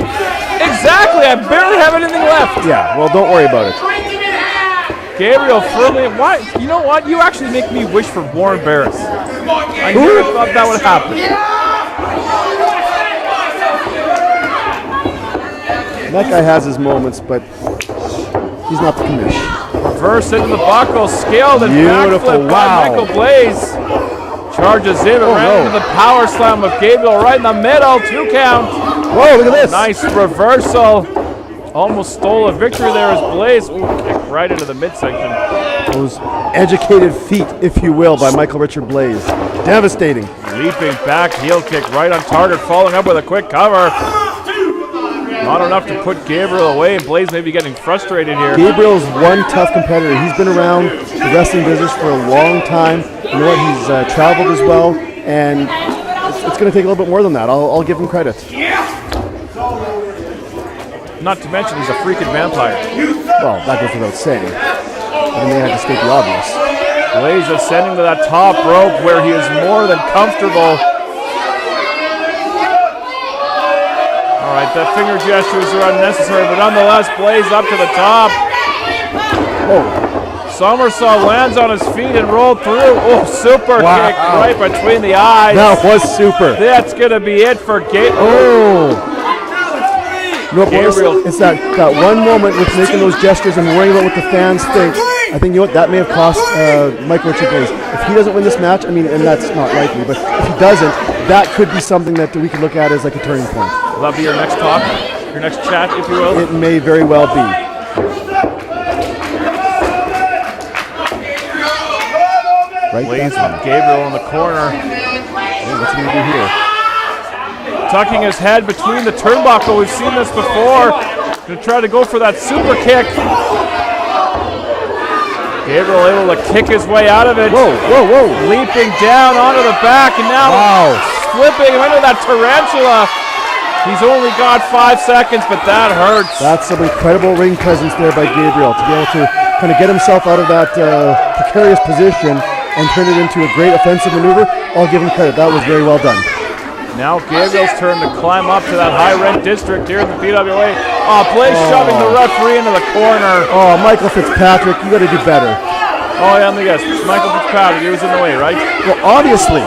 Exactly. I barely have anything left. Yeah, well, don't worry about it. Gabriel firmly. Why? You know what? You actually make me wish for Warren Barris. I never thought that would happen. That guy has his moments, but he's not the commish. Reverse into the buckle, scaled and Beautiful, backflip by wow. Michael Blaze. Charges in, but ran into the power slam of Gabriel right in the middle. 2 count. Whoa, look at this. Nice reversal. Almost stole a victory there as Blaze. Ooh, kick right into the midsection. Those educated feet, if you will, by Michael Richard Blaze. Devastating. Leaping back, heel kick right on target, following up with a quick cover. Not enough to put Gabriel away, and Blaze may be getting frustrated here. Gabriel's one tough competitor. He's been around the wrestling business for a long time. You know what? He's traveled as well, and it's going to take a little bit more than that. I'll give him credit. Not to mention he's a freaking vampire. Well, that goes without saying. I mean, they had to state the obvious. Blaze ascending to that top rope where he is more than comfortable. All right, that finger gestures are unnecessary, but nonetheless, Blaze up to the top. Oh, Somersault lands on his feet and rolled through. Oh, super kick right between the eyes. that was super. That's going to be it for Gabriel. Oh. No, Gabriel. it's that one moment with making those gestures and worrying about what the fans think. I think, you know what, that may have cost Mike Richard Blaze. If he doesn't win this match, I mean, and that's not likely, but if he doesn't, that could be something that we could look at as like a turning point. Will that be your next talk? Your next chat, if you will? It may very well be. Right, Blaze that's with Gabriel in the corner. Yeah, what's he going to do here? Tucking his head between the turnbuckle. We've seen this before. Going to try to go for that super kick. Gabriel able to kick his way out of it. Whoa, whoa, whoa. Leaping down onto the back and now flipping him into that tarantula. He's only got 5 seconds, but that hurts. That's some incredible ring presence there by Gabriel to be able to kind of get himself out of that precarious position and turn it into a great offensive maneuver. I'll give him credit. That was very well done. Now Gabriel's turn to climb up to that high rent district here in the PWA. Oh, Blaze shoving the referee into the corner. Oh, Michael Fitzpatrick, you got to do better. Oh, yeah, yes, Michael Fitzpatrick, he was in the way, right? Well, obviously.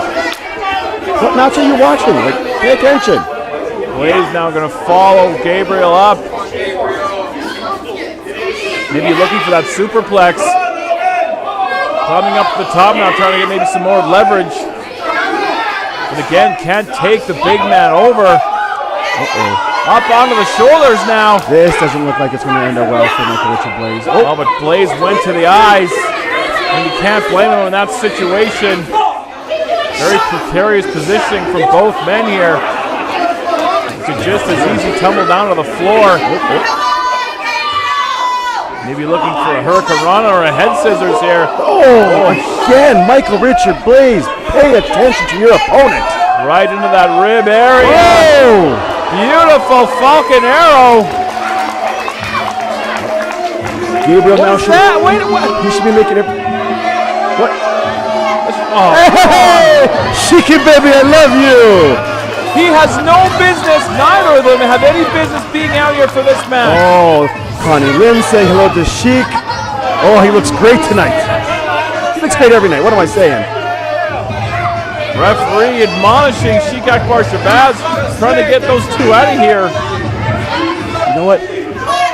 What match are you watching? Like, pay attention. Blaze now going to follow Gabriel up. Maybe looking for that superplex. Coming up to the top now, trying to get maybe some more leverage. But again, can't take the big man over. Up onto the shoulders now. This doesn't look like it's going to end up well for Michael Richard Blaze. Oh, but Blaze went to the eyes. And you can't blame him in that situation. Very precarious positioning from both men here. Could just as easy tumble down to the floor. Maybe looking for a hurricanrana or a head scissors here. Oh, again, Michael Richard Blaze. Pay attention to your opponent. Right into that rib area. Oh! Beautiful Falcon Arrow. Gabriel What now is should, that? Wait, what? he should be making it. What? Oh, Hey, Shiki baby, I love you. he has no business, neither of them have any business being out here for this match. Oh, Connie Lynn saying hello to Sheik. Oh, he looks great tonight. He looks great every night. What am I saying? Referee admonishing Sheik Akbar Shabazz, trying to get those two out of here. You know what?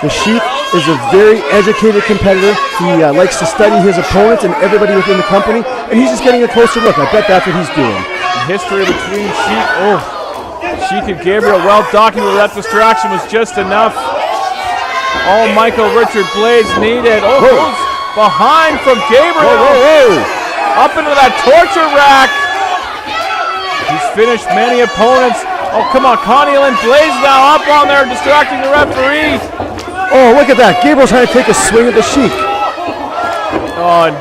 The Sheik is a very educated competitor. He likes to study his opponents and everybody within the company, and he's just getting a closer look. I bet that's what he's doing. The history between Sheik and Gabriel, well documented. That distraction was just enough. All Michael Richard Blaze needed. Oh, goes behind from Gabriel. Up into that torture rack. He's finished many opponents. Oh, come on, Connie Lynn Blaze now up on there, distracting the referee. Oh, look at that. Gabriel's trying to take a swing at the Sheik. Oh, and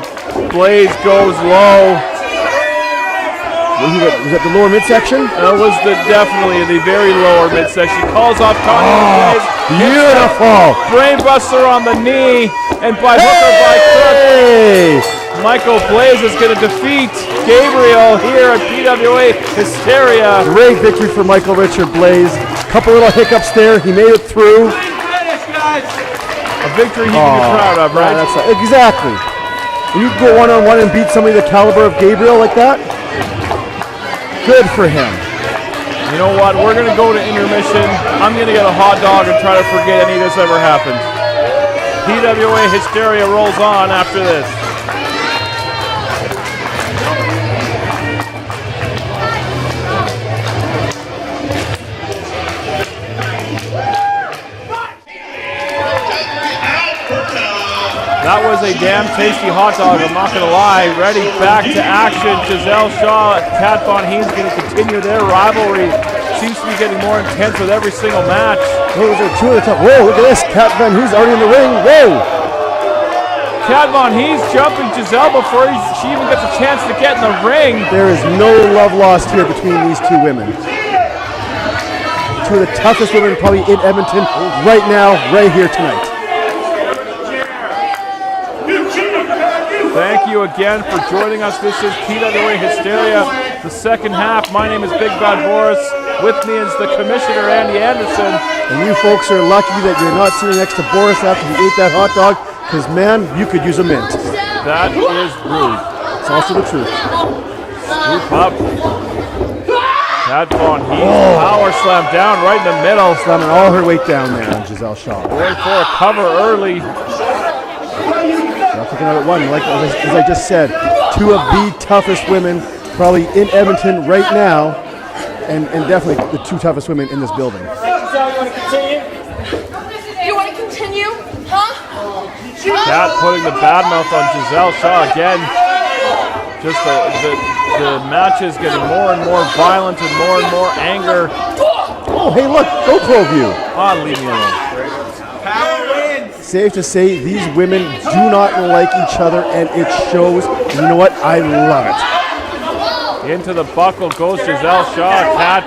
Blaze goes low. Was that the lower midsection? That was definitely the very lower midsection. Calls off Tony. Beautiful. Brainbuster on the knee, and by hook or by crook, Michael Blaze is going to defeat Gabriel here at PWA Hysteria. Great victory for Michael Richard Blaze. Couple little hiccups there. He made it through. A victory he can be proud of, right? Exactly. When you go one-on-one and beat somebody the caliber of Gabriel like that, good for him. You know what? We're going to go to intermission. I'm going to get a hot dog and try to forget any of this ever happened. PWA Hysteria rolls on after this. That was a damn tasty hot dog, I'm not going to lie. Ready, back to action. Giselle Shaw, Kat Von Heem's going to continue their rivalry. Seems to be getting more intense with every single match. Those are two of the top. Whoa, look at this. Kat Von Heem's already in the ring. Whoa. Kat Von Heem's jumping Giselle before she even gets a chance to get in the ring. There is no love lost here between these two women. Two of the toughest women probably in Edmonton right now, right here tonight. Thank you again for joining us. This is PWA Hysteria, the second half. My name is Big Bad Boris. With me is the Commissioner, Andy Anderson. And you folks are lucky that you're not sitting next to Boris after he ate that hot dog, because, man, you could use a mint. That is rude. It's also the truth. Scoop up. Kat Von Heem, power slam down right in the middle. Slamming all her weight down there on Giselle Shaw. Going for a cover early. Not taking out at one, like as I just said, two of the toughest women probably in Edmonton right now, and definitely the two toughest women in this building. You want to continue? Huh? Kat putting the bad mouth on Giselle Shaw again. Just the match is getting more and more violent and more anger. Oh, hey, look, GoPro view. Leave me alone. Safe to say these women do not like each other, and it shows. And you know what? I love it. Into the buckle goes Giselle Shaw. Kat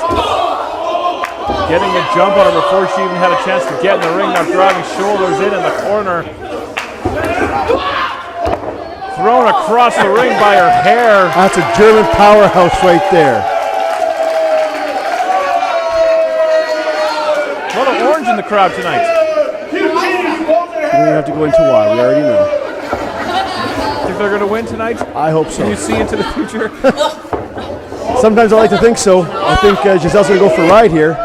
getting a jump on her before she even had a chance to get in the ring. Now driving shoulders in the corner. Thrown across the ring by her hair. That's a German powerhouse right there. A lot of orange in the crowd tonight. We don't have to go into why. We already know. Think they're going to win tonight? I hope so. Can you see into the future? Sometimes I like to think so. I think Giselle's going to go for a ride here.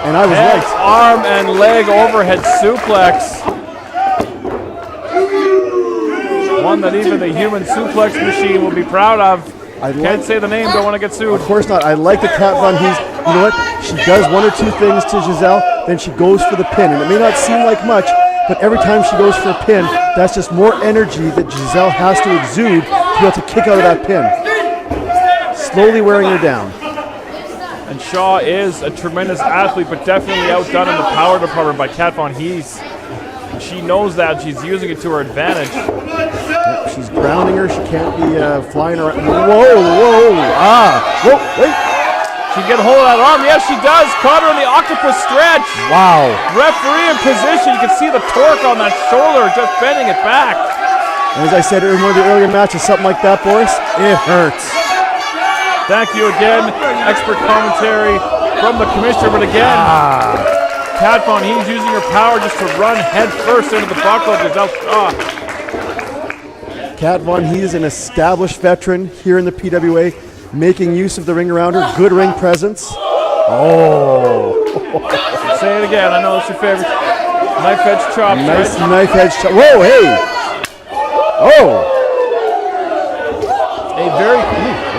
And I was Head, right. arm and leg overhead suplex. One that even the human suplex machine will be proud of. Can't say the name, don't want to get sued. Of course not. I like the Kat Von Heem. You know what? She does one or two things to Giselle, then she goes for the pin. And it may not seem like much, but every time she goes for a pin, that's just more energy that Giselle has to exude to be able to kick out of that pin. Slowly wearing her down. And Shaw is a tremendous athlete, but definitely outdone in the power department by Kat Von Heem. She knows that. She's using it to her advantage. Yep, she's grounding her. She can't be flying around. Whoa. Whoa, wait. She can get a hold of that arm. Yes, she does. Caught her in the octopus stretch. Wow. Referee in position. You can see the torque on that shoulder, just bending it back. And as I said in one of the earlier matches, something like that, Boris, it hurts. Thank you again. Expert commentary from the commissioner, but again, Kat Von Heem's using her power just to run head first into the buckle of Giselle Shaw. Kat Von Heem is an established veteran here in the PWA, making use of the ring around her. Good ring presence. Oh. Say it again. I know it's your favorite. Knife edge chop. Nice knife edge chop. Whoa, hey. Oh.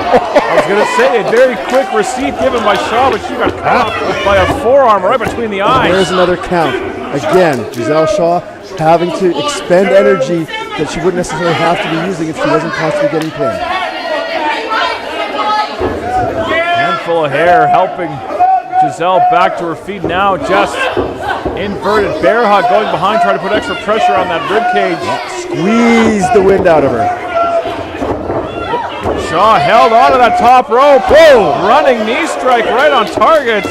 I was going to say, a very quick receipt given by Shaw, but she got caught by a forearm right between the eyes. There's another count. Again, Giselle Shaw having to expend energy that she wouldn't necessarily have to be using if she wasn't constantly getting pinned. Handful of hair helping Giselle back to her feet now. Just inverted bear hug going behind, trying to put extra pressure on that rib cage. Squeeze the wind out of her. Shaw held onto that top rope. Whoa! Running knee strike right on target.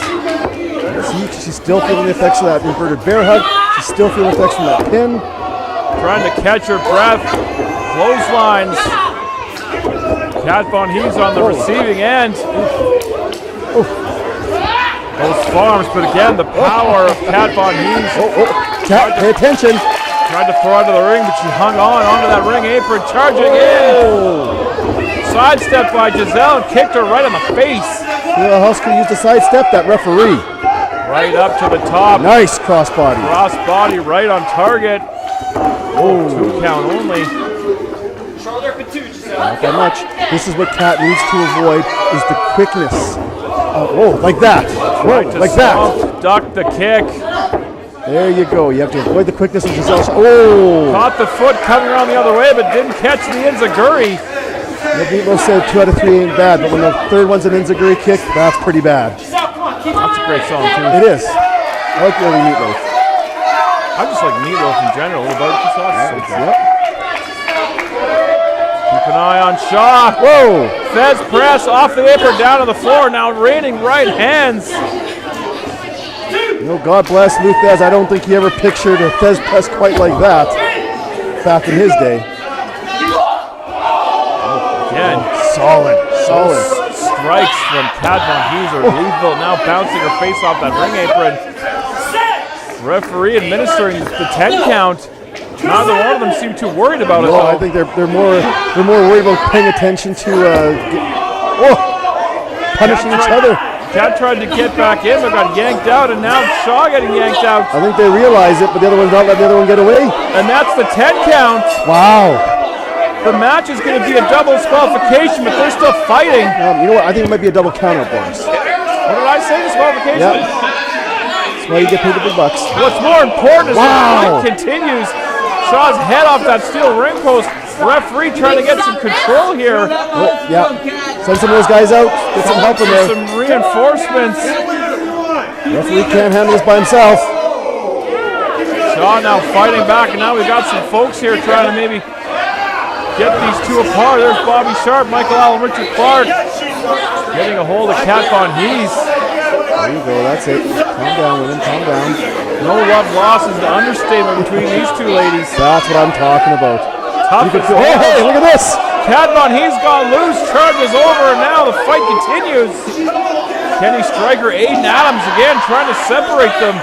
See, she's still feeling the effects of that inverted bear hug. She's still feeling the effects from that pin. Trying to catch her breath. Clotheslines. Kat Von Hees on the receiving end. Those farms, but again, the power of Kat Von Hees. Kat, pay attention. Tried to throw out of the ring, but she hung onto that ring apron, charging in. Sidestep by Giselle and kicked her right in the face. Husker used to sidestep that referee. Right up to the top. Nice crossbody. Crossbody right on target. Oh, 2 count only. Not that much. This is what Kat needs to avoid, is the quickness. Like that. Right to like stomp, that. Duck the kick. There you go. You have to avoid the quickness of Giselle's. Oh! Caught the foot coming around the other way, but didn't catch the enziguri. Meatloaf said 2 out of 3 ain't bad, but when the third one's an enziguri kick, that's pretty bad. That's a great song, too. It is. I like the early Meatloaf. I just like Meatloaf in general. The barbecue sauce. Yep. Keep an eye on Shaw. Whoa! Fez press off the apron down to the floor. Now raining right hands. God bless Lou Fez. I don't think he ever pictured a Fez press quite like that back in his day. Again, solid. Strikes from Kat Von Hees or Leadville now bouncing her face off that ring apron. Referee administering the 10 count. Neither one of them seem too worried about it, though. I think they're more worried about paying attention to punishing each other. Kat tried to get back in, but got yanked out, and now Shaw getting yanked out. I think they realize it, but the other one's not letting the other one get away. And that's the 10 count. Wow. The match is going to be a double disqualification, but they're still fighting. You know what? I think it might be a double count out, boys. What did I say? Disqualification? Yep. That's why you get paid the big bucks. What's more important is the fight continues. Shaw's head off that steel ring post. Referee trying to get some control here. Send some of those guys out. Get some help in there. Some reinforcements. Referee can't handle this by himself. Shaw now fighting back, and now we've got some folks here trying to maybe get these two apart. There's Bobby Sharp, Michael Allen, Richard Clark getting a hold of Kat Von Hees. There you go. That's it. Calm down, women. Calm down. No love lost is the understatement between these two ladies. That's what I'm talking about. Tough as hey, look at this. Kat Von Hees got loose. Charge is over, and now the fight continues. Kenny Stryker, Aiden Adams again trying to separate them.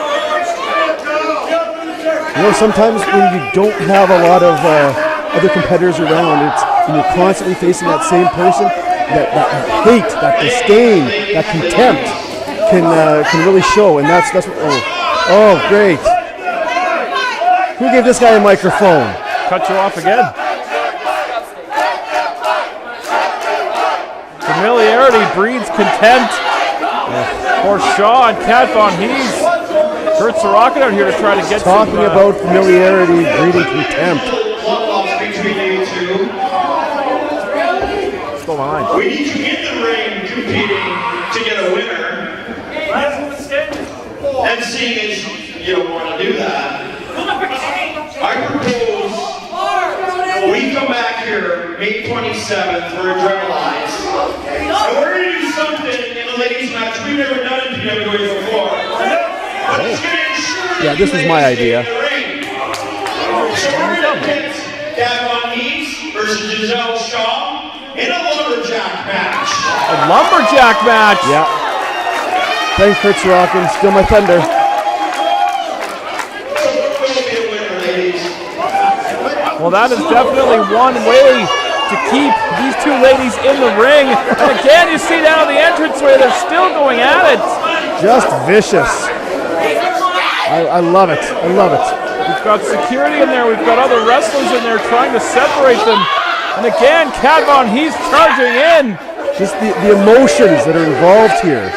Sometimes when you don't have a lot of other competitors around, when you're constantly facing that same person, that hate, that disdain, that contempt can really show, and that's what. Oh, great! Who gave this guy a microphone? Cut you off again. Familiarity breeds contempt. For Shaw and Kat Von Hees. Kurt Sorokin out here to try to get talking about familiarity breeding contempt. Still behind. We need you in the ring competing to get a winner. And seeing as you don't want to do that, I propose we come back here May 27th for Adrenalize. And we're going to do something in the ladies match we've never done in PWA before. But it's going to ensure yeah, this was my idea. So we're going to pit Kat Von Hees versus Giselle Shaw in a lumberjack match. A lumberjack match? Yeah. Thanks, Kurt Sorokin. Still my thunder. Well, that is definitely one way to keep these two ladies in the ring. And again, you see down the entranceway, they're still going at it. Just vicious. I love it. I love it. We've got security in there. We've got other wrestlers in there trying to separate them. And again, Kat Von Hees charging in. Just the emotions that are involved here.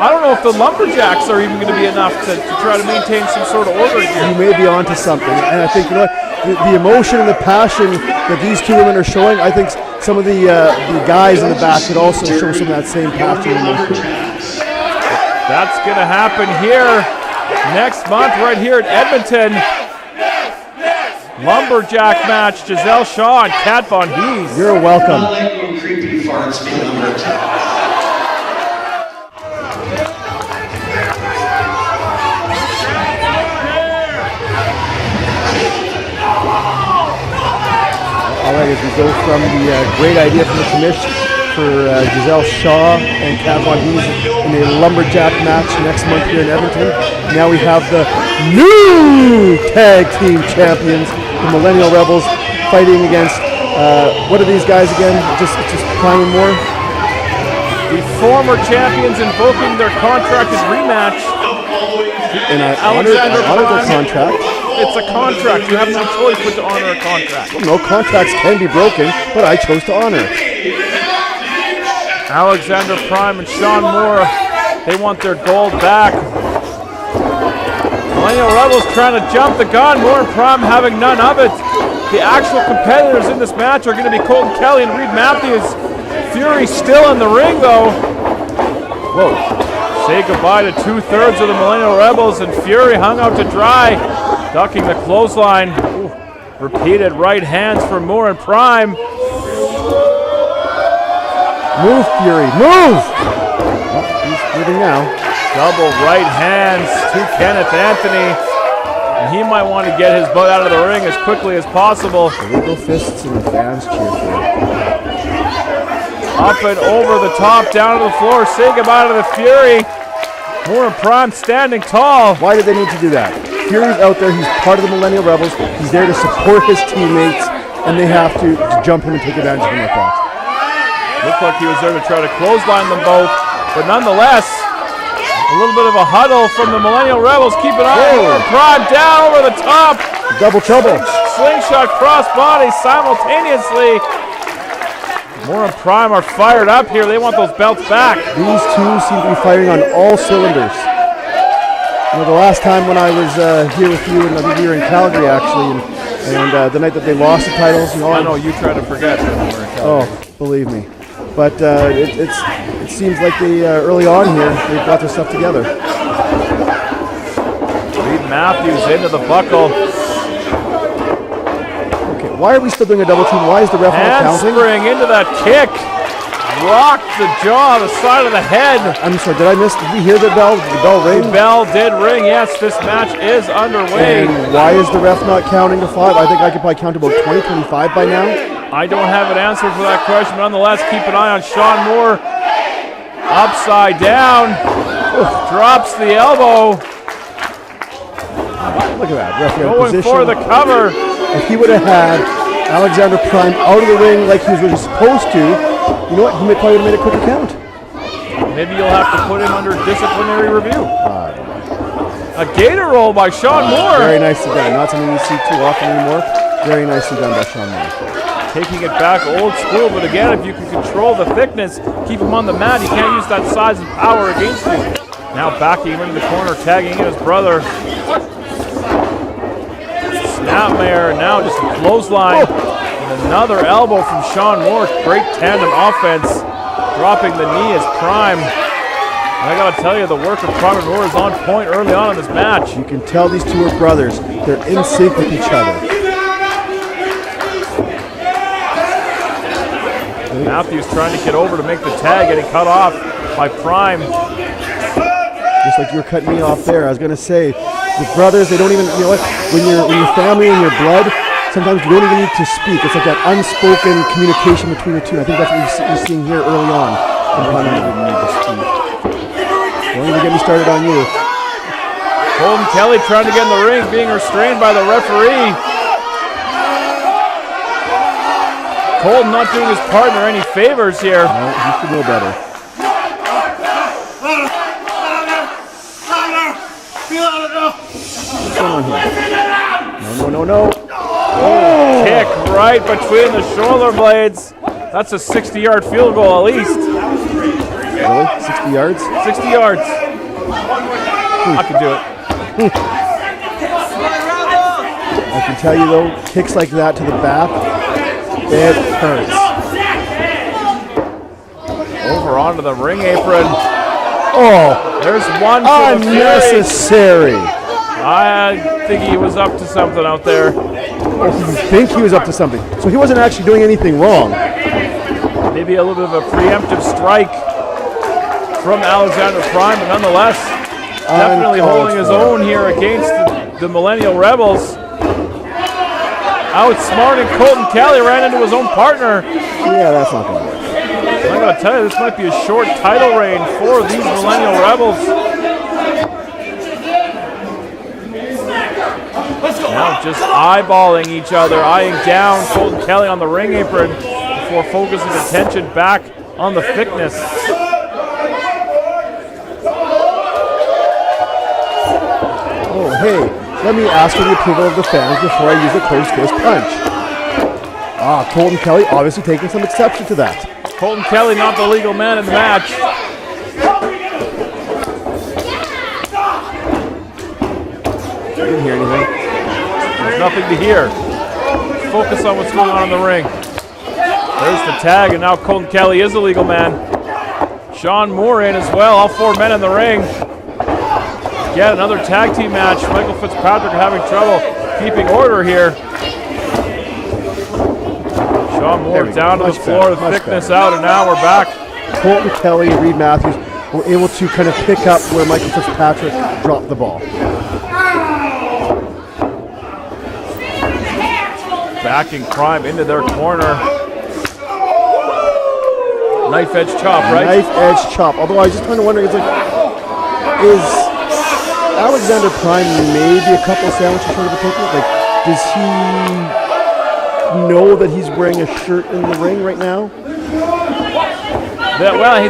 I don't know if the lumberjacks are even going to be enough to try to maintain some sort of order here. You may be onto something. And I think, you know what, the emotion and the passion that these two women are showing, I think some of the guys in the back could also show some of that same passion and emotion. That's going to happen here next month right here at Edmonton. lumberjack match. Giselle Shaw and Kat Von Hees. You're welcome. I'll let you creepy farts be number 10. All right, as we go from the great idea from the commission for Giselle Shaw and Kat Von Hees in a lumberjack match next month here in Edmonton. Now we have the new tag team champions, the Millennial Rebels, fighting against what are these guys again? Just Prime and Moore. The former champions invoking their contracted rematch. And I honored their contract. It's a contract. You have no choice but to honor a contract. Well, no contracts can be broken, but I chose to honor it. Alexander Prime and Sean Moore, they want their gold back. Millennial Rebels trying to jump the gun. Moore and Prime having none of it. The actual competitors in this match are going to be Colton Kelly and Reed Matthews. Fury still in the ring, though. Whoa. Say goodbye to 2/3 of the Millennial Rebels, and Fury hung out to dry, ducking the clothesline. Ooh. Repeated right hands for Moore and Prime. Move, Fury, move! Oh, he's moving now. Double right hands to Kenneth Anthony. And he might want to get his butt out of the ring as quickly as possible. Illegal fists and the fans cheer for it. Up and over the top, down to the floor. Say goodbye to the Fury. Moore and Prime standing tall. Why did they need to do that? Fury's out there. He's part of the Millennial Rebels. He's there to support his teammates, and they have to jump him and take advantage of him like that. Looked like he was there to try to clothesline them both, but nonetheless, a little bit of a huddle from the Millennial Rebels. Keep an eye on Moore and Prime down over the top. Double trouble. Slingshot cross body simultaneously. Moore and Prime are fired up here. They want those belts back. These two seem to be firing on all cylinders. You know, the last time when I was here with you, and I think we were in Calgary actually, and the night that they lost the titles, you know. I know you try to forget when we were in Calgary. Oh, believe me. But it seems like they early on here they've got their stuff together. Reed Matthews into the buckle. Okay, why are we still doing a double team? Why is the ref not counting? Handspring into that kick. Rocked the jaw, the side of the head. I'm sorry, did I miss? Did we hear the bell? Did the bell ring? The bell did ring. Yes, this match is underway. And why is the ref not counting to 5? I think I could probably count to about 20, 25 by now. I don't have an answer for that question, but nonetheless, keep an eye on Sean Moore. Upside down. Drops the elbow. Look at that. Referee in Going position. for the cover. If he would have had Alexander Prime out of the ring like he was really supposed to, you know what? He probably would have made a quicker count. Maybe you'll have to put him under disciplinary review. A gator roll by Sean Moore. Very nicely done. Not something you see too often anymore. Very nicely done by Sean Moore. Taking it back old school, but again, if you can control the thickness, keep him on the mat, you can't use that size and power against you. Now backing him into the corner, tagging in his brother. Snapmare, now just a clothesline. And another elbow from Sean Moore. Great tandem offense. Dropping the knee as Prime. And I gotta tell you, the work of Prime and Moore is on point early on in this match. You can tell these two are brothers. They're in sync with each other. Matthews trying to get over to make the tag, getting cut off by Prime. Just like you were cutting me off there. I was going to say, the brothers, they don't even, you know what, when you're family and your blood, sometimes you don't even need to speak. It's like that unspoken communication between the two. I think that's what you're seeing here early on. Don't even get me started on you. Colton Kelly trying to get in the ring, being restrained by the referee. Colton not doing his partner any favors here. No, he should know better. What's going on here? No. Oh. Kick right between the shoulder blades. That's a 60-yard field goal at least. Really? 60 yards? 60 yards. I can do it. I can tell you though, kicks like that to the back, it hurts. Over onto the ring apron. Oh, There's one for the Fury. unnecessary. I think he was up to something out there. or he think he was up to something. So he wasn't actually doing anything wrong. Maybe a little bit of a preemptive strike from Alexander Prime, but nonetheless, definitely holding his own here against the Millennial Rebels. Outsmarting Colton Kelly, ran into his own partner. Yeah, that's not going to work. I'm going to tell you, this might be a short title reign for these Millennial Rebels. Now just eyeballing each other, eyeing down Colton Kelly on the ring apron before focusing attention back on the thickness. Oh, hey, let me ask for the approval of the fans before I use a closed fist punch. Colton Kelly obviously taking some exception to that. Colton Kelly not the legal man in the match. I didn't hear anything. There's nothing to hear. Focus on what's going on in the ring. There's the tag, and now Colton Kelly is the legal man. Sean Moore in as well, all 4 men in the ring. Yet another tag team match. Michael Fitzpatrick having trouble keeping order here. Sean Moore down to the floor, the thickness out, and now we're back. Colton Kelly and Reed Matthews were able to kind of pick up where Michael Fitzpatrick dropped the ball. Backing Prime into their corner. Knife edge chop, right? Knife edge chop. Although I was just kind of wondering, it's like, is Alexander Prime maybe a couple of sandwiches short of a takeover? Like, does he know that he's wearing a shirt in the ring right now?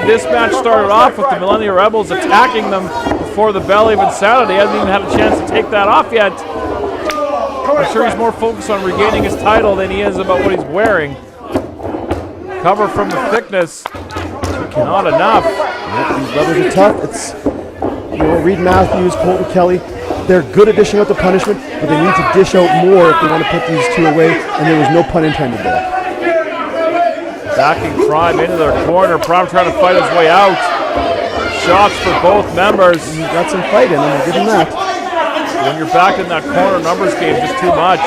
This match started off with the Millennial Rebels attacking them before the bell even sounded. He hasn't even had a chance to take that off yet. I'm sure he's more focused on regaining his title than he is about what he's wearing. Cover from the thickness. Not enough. These rebels are tough. It's, Reed Matthews, Colton Kelly, they're good at dishing out the punishment, but they need to dish out more if they want to put these two away, and there was no pun intended there. Backing Prime into their corner. Prime trying to fight his way out. Shots for both members. He's got some fight in him, I'll give him that. When you're back in that corner, numbers game just too much.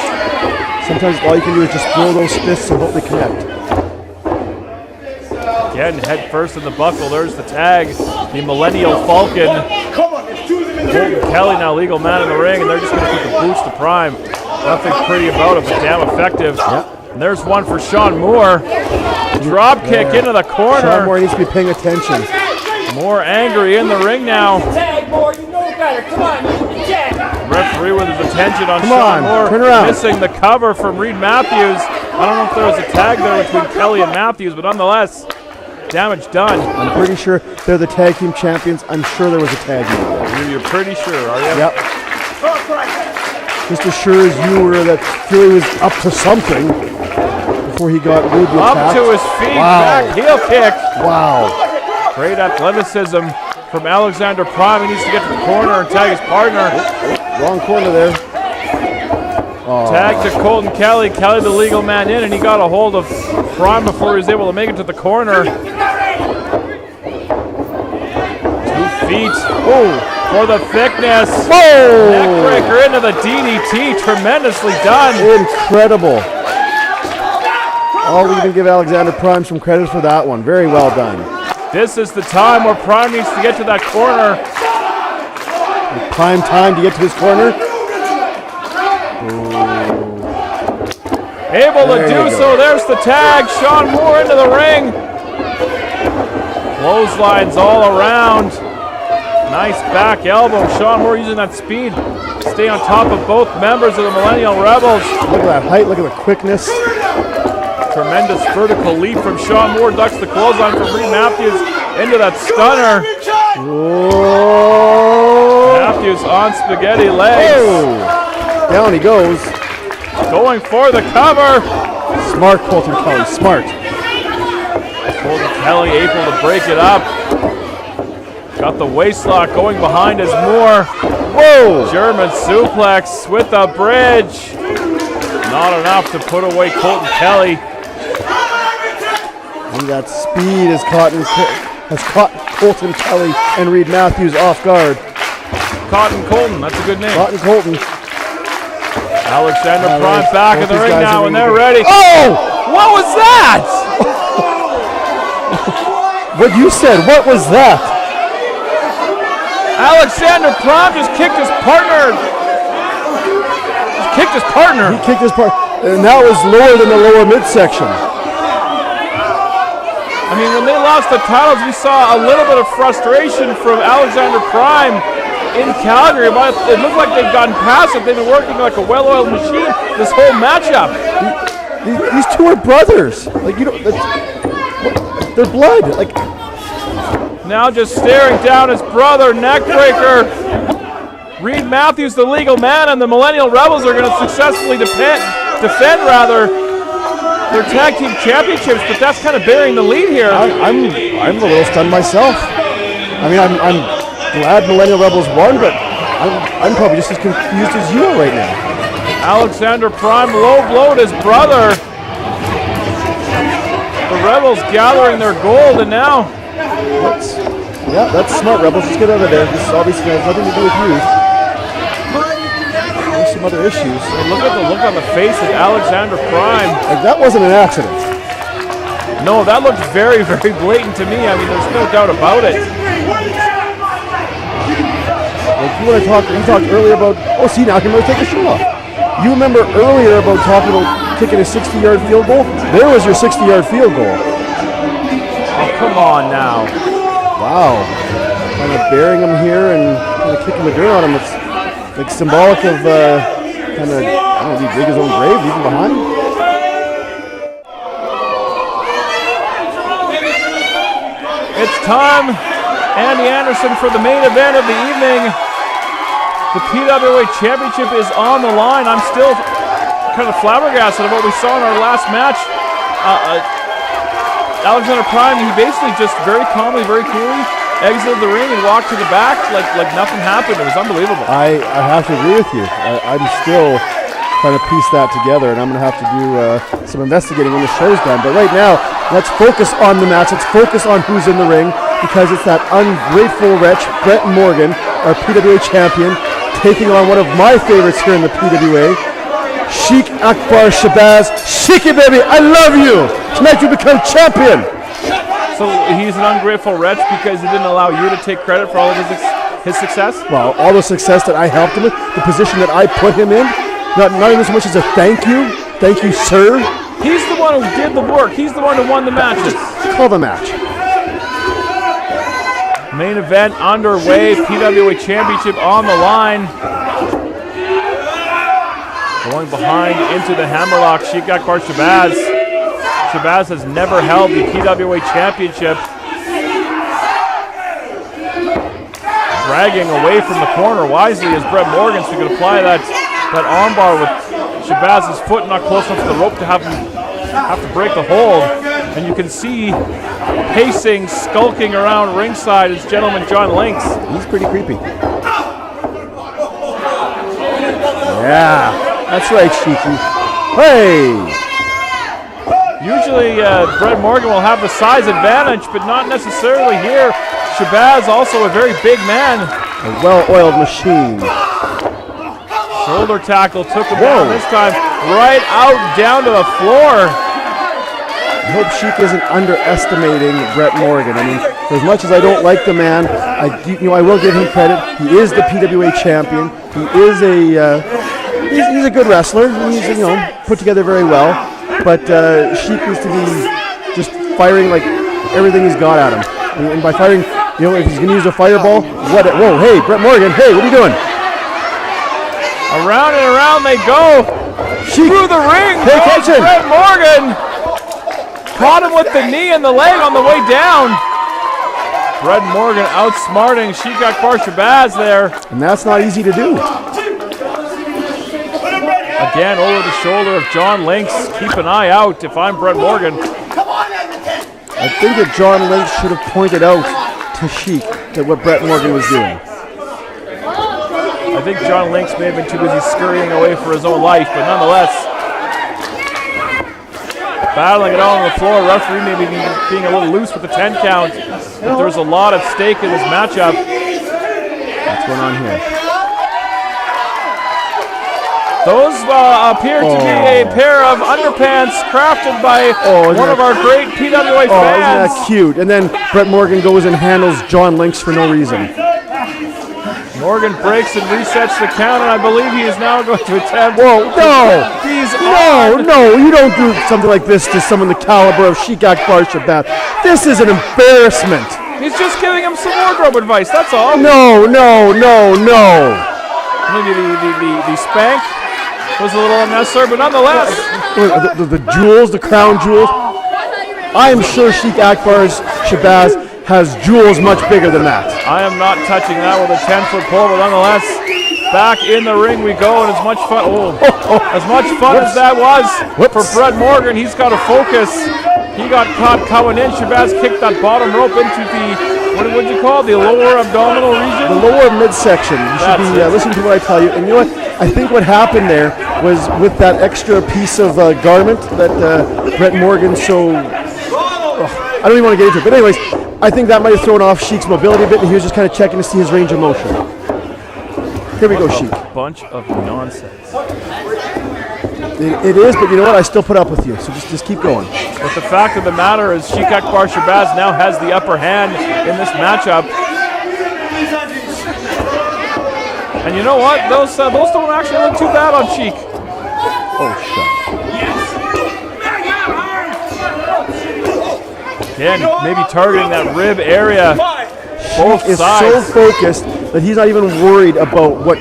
Sometimes all you can do is just throw those fists and hope they connect. Again, head first in the buckle. There's the tag. The Millennial Falcon. Colton Kelly now legal man in the ring, and they're just going to put the boots to Prime. Nothing pretty about it, but damn effective. Yep. And there's one for Sean Moore. Drop kick into the corner. Sean Moore needs to be paying attention. More angry in the ring now. Tag, Moore, you know better. Come on, tag. Referee with his attention on Come Sean on, Moore. turn around. Missing the cover from Reed Matthews. I don't know if there was a tag there between Kelly and Matthews, but nonetheless, damage done. I'm pretty sure they're the tag team champions. I'm sure there was a tag in there. You're pretty sure, are you? Yep. Just as sure as you were that Fury was up to something before he got rudely Up attacked. to his feet, Wow. back heel kick. Wow. Great athleticism from Alexander Prime. He needs to get to the corner and tag his partner. Wrong corner there. Tag to Colton Kelly. Kelly the legal man in, and he got a hold of Prime before he was able to make it to the corner. 2 feet. Oh, for the thickness. Whoa! Neckbreaker into the DDT. Tremendously done. Incredible. All we can give Alexander Prime some credit for that one. Very well done. This is the time where Prime needs to get to that corner. Prime time to get to his corner. Able to There you do go. so. There's the tag. Sean Moore into the ring. Clotheslines all around. Nice back elbow. Sean Moore using that speed. Stay on top of both members of the Millennial Rebels. Look at that height. Look at the quickness. Tremendous vertical leap from Sean Moore. Ducks the clothesline from Reed Matthews into that stunner. Whoa. Matthews on spaghetti legs. Oh. Down he goes. Going for the cover. Smart Colton Kelly. Smart. Colton Kelly able to break it up. Got the waistlock going behind as Moore. Whoa. German suplex with the bridge. Not enough to put away Colton Kelly. And that speed has caught Colton Kelly and Reed Matthews off guard. Cotton Colton, that's a good name. Cotton Colton. Alexander All Prime right, back in both the these ring guys now, are and ready they're to ready. Oh! What was that? What you said, what was that? Alexander Prime just kicked his partner. He kicked his part, and that was lower than the lower midsection. I mean, when they lost the titles, we saw a little bit of frustration from Alexander Prime in Calgary, but it looked like they've gotten past it. They've been working like a well-oiled machine this whole matchup. These two are brothers. Like, you know, they're blood. Like, Now just staring down his brother, neckbreaker. Reed Matthews, the legal man, and the Millennial Rebels are going to successfully defend their tag team championships, but that's kind of burying the lead here. I'm a little stunned myself. I mean, I'm glad Millennial Rebels won, but I'm probably just as confused as you are right now. Alexander Prime low-blowed his brother. The Rebels gathering their gold, and now... That's smart, Rebels. Just get out of there. This obviously has nothing to do with you. There's some other issues. And look at the look on the face of Alexander Prime. Like, that wasn't an accident. No, that looked very, very blatant to me. I mean, there's no doubt about it. Like, you talked earlier about, oh, see, now I can really take a shirt off. You remember earlier about talking about kicking a 60-yard field goal? There was your 60-yard field goal. Oh, come on now. Wow. Kind of burying him here and kind of kicking the dirt on him. It's like symbolic of kind of, I don't know, he dig his own grave, leave him behind. It's time, Andy Anderson, for the main event of the evening. The PWA Championship is on the line. I'm still kind of flabbergasted at what we saw in our last match. Alexander Prime, he basically just very calmly, very coolly exited the ring and walked to the back like nothing happened. It was unbelievable. I have to agree with you. I'm still trying to piece that together, and I'm going to have to do some investigating when the show's done. But right now, let's focus on the match. Let's focus on who's in the ring, because it's that ungrateful wretch, Brett Morgan, our PWA champion, taking on one of my favorites here in the PWA, Sheik Akbar Shabazz. Sheiky, baby, I love you. Tonight you become champion. So he's an ungrateful wretch because he didn't allow you to take credit for all of his success? Well, all the success that I helped him with, the position that I put him in, not even so much as a thank you, sir. He's the one who did the work. He's the one who won the matches. Call the match. Main event underway. PWA Championship on the line. Going behind into the hammerlock, Sheik Akbar Shabazz. Shabazz has never held the PWA Championship. Dragging away from the corner wisely as Brett Morgan, so he could apply that armbar with Shabazz's foot not close enough to the rope to have to break the hold. And you can see pacing, skulking around ringside is gentleman John Lynx. He's pretty creepy. Yeah, that's right, Sheiky. Hey! Usually Brett Morgan will have the size advantage, but not necessarily here. Shabazz also a very big man. A well-oiled machine. Shoulder tackle took him down this time, right out down to the floor. I hope Sheik isn't underestimating Brett Morgan. I mean, for as much as I don't like the man, I will give him credit. He is the PWA champion. He is he's a good wrestler. He's put together very well. But Sheik needs to be just firing like everything he's got at him. And by firing, if he's going to use a fireball, whoa, hey, Brett Morgan, hey, what are you doing? Around and around they go. Sheik, through the ring. Pay attention. Brett Morgan caught him with the knee and the leg on the way down. Brett Morgan outsmarting Sheik Akbar Shabazz there. And that's not easy to do. Again, over the shoulder of John Lynx. Keep an eye out if I'm Brett Morgan. I think that John Lynx should have pointed out to Sheik that what Brett Morgan was doing. I think John Lynx may have been too busy scurrying away for his own life, but nonetheless, battling it all on the floor. Referee may be being a little loose with the 10 count, but there's a lot at stake in this matchup. What's going on here? Those appear to be a pair of underpants crafted by one of our great PWA fans. Isn't that cute? And then Brett Morgan goes and handles John Lynx for no reason. Morgan breaks and resets the count, and I believe he is now going to attempt. Whoa, no! These No, you don't do something like this to someone the caliber of Sheik Akbar Shabazz. This is an embarrassment. He's just giving him some wardrobe advice, that's all. No. Maybe the spank was a little unnecessary, but nonetheless. The jewels, the crown jewels. I am sure Sheik Akbar Shabazz has jewels much bigger than that. I am not touching that with a 10-foot pole, but nonetheless, back in the ring we go, and as much fun, as that was for Brett Morgan, he's got to focus. He got caught coming in. Shabazz kicked that bottom rope into the, what would you call it, the lower abdominal region? The lower midsection. You should be listening to what I tell you. And you know what? I think what happened there was with that extra piece of garment that Brett Morgan I don't even want to get into it. But anyways, I think that might have thrown off Sheik's mobility a bit, and he was just kind of checking to see his range of motion. Here we go, Sheik. Bunch of nonsense. It is, but you know what? I still put up with you, so just keep going. But the fact of the matter is Sheik Akbar Shabazz now has the upper hand in this matchup. And you know what? Those don't actually look too bad on Sheik. Oh, shut. Again, maybe targeting that rib area. Both is sides. so focused that he's not even worried about what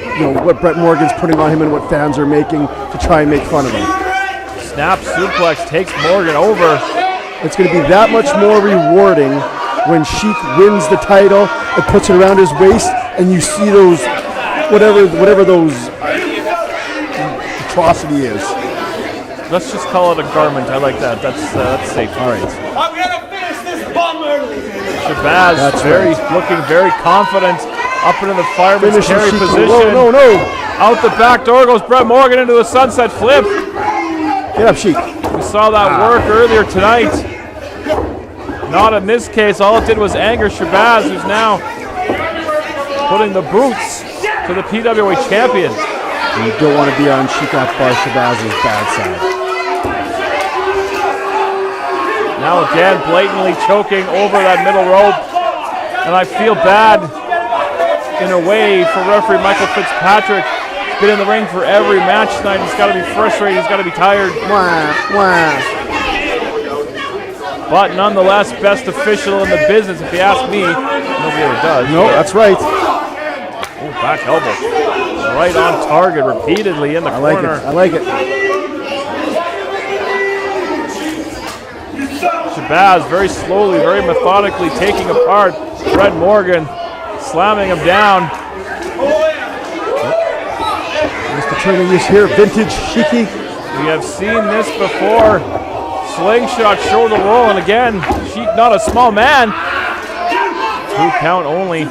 Brett Morgan's putting on him and what fans are making to try and make fun of him. Snap suplex takes Morgan over. It's going to be that much more rewarding when Sheik wins the title and puts it around his waist, and you see those whatever those atrocity is. Let's just call it a garment. I like that. That's safe. All right. I'm gonna finish this bum early. Shabazz looking very confident up into the fireman's carry position. No. Out the back door goes Brett Morgan into a sunset flip. Get up, Sheik. We saw that work earlier tonight. Not in this case. All it did was anger Shabazz, who's now putting the boots to the PWA champion. You don't want to be on Sheik Akbar Shabazz's bad side. Now again, blatantly choking over that middle rope. And I feel bad, in a way, for referee Michael Fitzpatrick. He's been in the ring for every match tonight. He's got to be frustrated. He's got to be tired. But nonetheless, best official in the business, if you ask me. Nobody ever does. No, that's right. Oh, back elbow. Right on target repeatedly in the corner. I like it. Shabazz very slowly, very methodically taking apart Brett Morgan, slamming him down. Mr. Turner is here, vintage Sheiky. We have seen this before. Slingshot shoulder roll, and again, Sheik not a small man. 2 count only.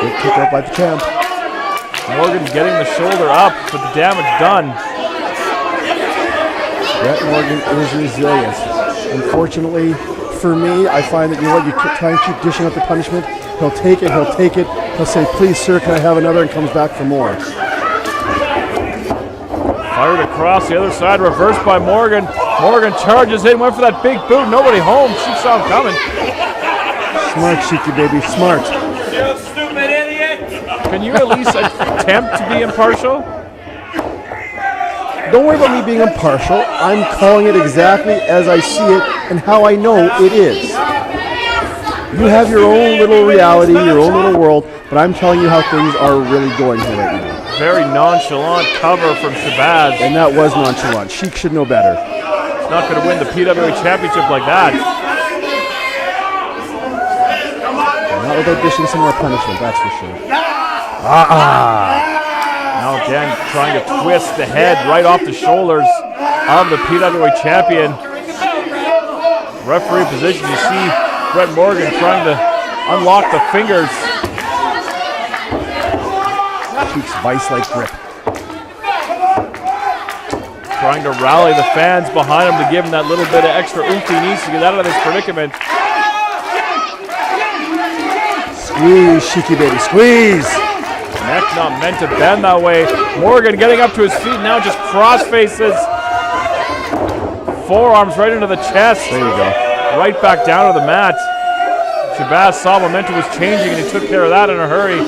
Good kick out by the champ. Morgan getting the shoulder up, but the damage done. Brett Morgan is resilient. Unfortunately, for me, I find that you try and keep dishing out the punishment. He'll take it. He'll say, please, sir, can I have another, and comes back for more. Fired across the other side, reversed by Morgan. Morgan charges in, went for that big boot, nobody home. Sheik saw him coming. Smart, Sheiky, baby, smart. You stupid idiot! Can you at least attempt to be impartial? Don't worry about me being impartial. I'm calling it exactly as I see it and how I know it is. You have your own little reality, your own little world, but I'm telling you how things are really going here right now. Very nonchalant cover from Shabazz. And that was nonchalant. Sheik should know better. He's not going to win the PWA championship like that. Not without dishing some more punishment, that's for sure. Now again, trying to twist the head right off the shoulders of the PWA champion. Referee position, you see Brett Morgan trying to unlock the fingers. Sheik's vice-like grip. Trying to rally the fans behind him to give him that little bit of extra oomph he needs to get out of this predicament. Squeeze, Sheiky, baby, squeeze. Neck not meant to bend that way. Morgan getting up to his feet now, just cross faces. Forearms right into the chest. There you go. Right back down to the mat. Shabazz saw momentum was changing and he took care of that in a hurry. I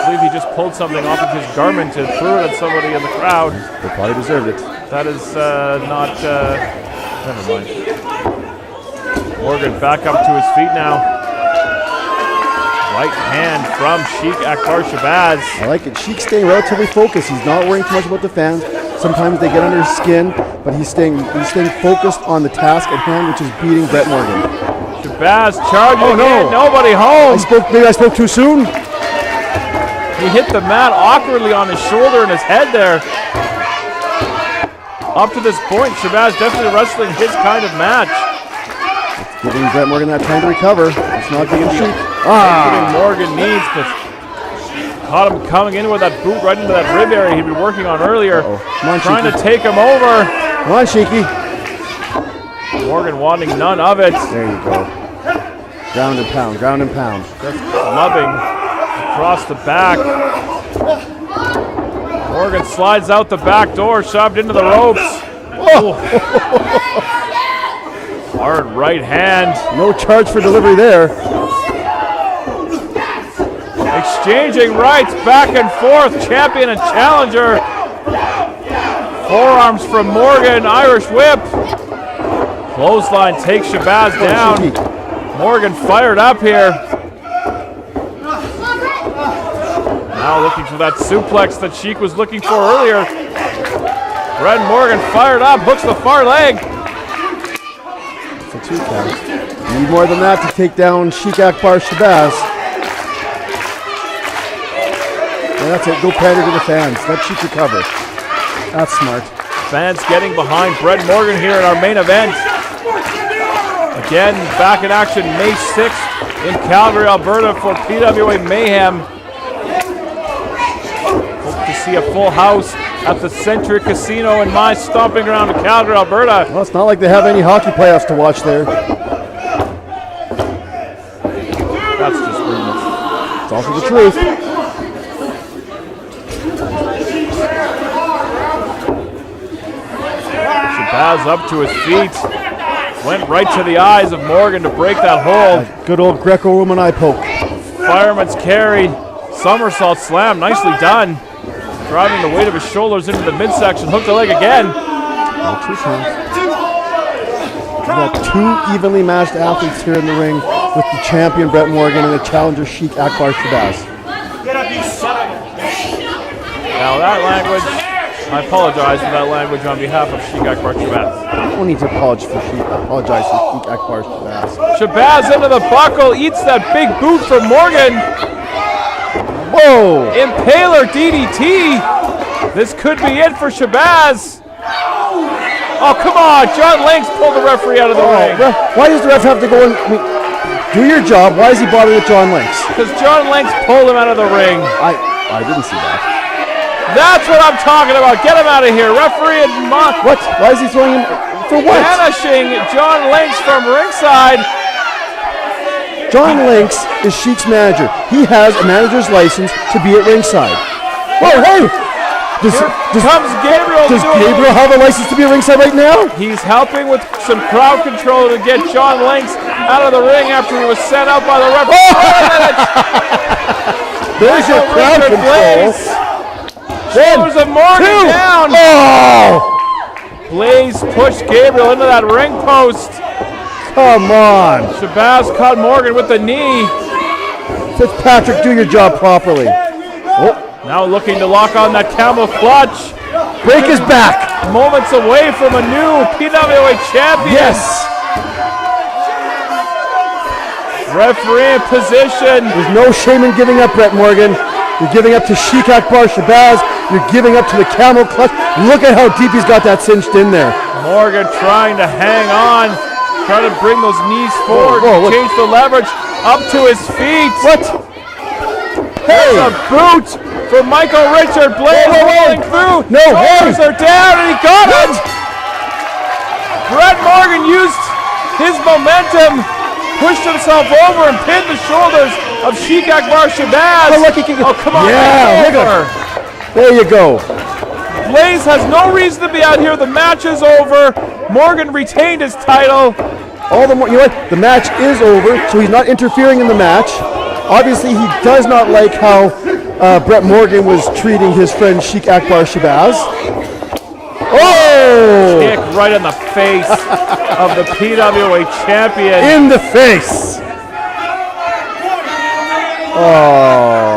believe he just pulled something off of his garment and threw it at somebody in the crowd. They probably deserved it. That is not, never mind. Morgan back up to his feet now. Right hand from Sheik Akbar Shabazz. I like it. Sheik's staying relatively focused. He's not worrying too much about the fans. Sometimes they get under his skin, but he's staying focused on the task at hand, which is beating Brett Morgan. Shabazz charging Oh, no. in, nobody home. Maybe I spoke too soon. He hit the mat awkwardly on his shoulder and his head there. Up to this point, Shabazz definitely wrestling his kind of match. Giving Brett Morgan that time to recover. It's not giving Sheik. Everything Morgan needs, but caught him coming in with that boot right into that rib area he'd been working on earlier. Come on, trying Sheiky. to take him over. Come on, Sheiky. Morgan wanting none of it. There you go. Ground and pound, ground and pound. Just clubbing across the back. Morgan slides out the back door, shoved into the ropes. Oh. Hard right hand. No charge for delivery there. Exchanging rights back and forth, champion and challenger. Forearms from Morgan, Irish whip. Clothesline takes Shabazz down. Morgan fired up here. Now looking for that suplex that Sheik was looking for earlier. Brett Morgan fired up, hooks the far leg. It's a 2 count. Need more than that to take down Sheik Akbar Shabazz. And that's it. Go pander to the fans. Let Sheik recover. That's smart. Fans getting behind Brett Morgan here in our main event. Again, back in action May 6th in Calgary, Alberta for PWA Mayhem. Hope to see a full house at the Century Casino in my stomping ground of Calgary, Alberta. Well, it's not like they have any hockey playoffs to watch there. That's just rude. It's also the truth. Shabazz up to his feet. Went right to the eyes of Morgan to break that hold. Good old Greco-Roman eye poke. Fireman's carry. Somersault slam. Nicely done. Driving the weight of his shoulders into the midsection. Hooked the leg again. No 2 counts. We've got 2 evenly matched athletes here in the ring with the champion Brett Morgan and the challenger Sheik Akbar Shabazz. Now that language, I apologize for that language on behalf of Sheik Akbar Shabazz. No need to apologize for Sheik Akbar Shabazz. Shabazz into the buckle, eats that big boot from Morgan. Whoa! Impaler DDT. This could be it for Shabazz. Oh, come on. John Lynx pulled the referee out of the ring. Why does the ref have to go and do your job? Why is he bothering with John Lynx? Because John Lynx pulled him out of the ring. I didn't see that. That's what I'm talking about. Get him out of here. Referee and What? Why is he throwing him? For what? banishing John Lynx from ringside. John Lynx is Sheik's manager. He has a manager's license to be at ringside. Whoa, hey! Does Gabriel. Does Gabriel have a license to be at ringside right now? He's helping with some crowd control to get John Lynx out of the ring after he was sent out by the referee. There's your crowd control. Shoulders of Morgan down. Oh! Blaze pushed Gabriel into that ring post. Come on. Shabazz caught Morgan with the knee. Fitzpatrick, do your job properly. Oh, Now looking to lock on that camel clutch. break his back. Moments away from a new PWA champion. Yes. Referee in position. There's no shame in giving up, Brett Morgan. You're giving up to Sheik Akbar Shabazz. You're giving up to the camel clutch. Look at how deep he's got that cinched in there. Morgan trying to hang on. Trying to bring those knees forward. Whoa, Change the leverage up to his feet. What? Hey! A boot for Michael Richard. Blaze rolling through. No, Shoulders are down and he got it. Brett Morgan used his momentum, pushed himself over and pinned the shoulders of Sheik Akbar Shabazz. Oh, look, he can get, oh, come on. yeah, it's look over. at, there you go. Blaze has no reason to be out here. The match is over. Morgan retained his title. All the more, you know what? The match is over, so he's not interfering in the match. Obviously, he does not like how Brett Morgan was treating his friend Sheik Akbar Shabazz. Oh! Kick right in the face of the PWA champion. In the face. Oh.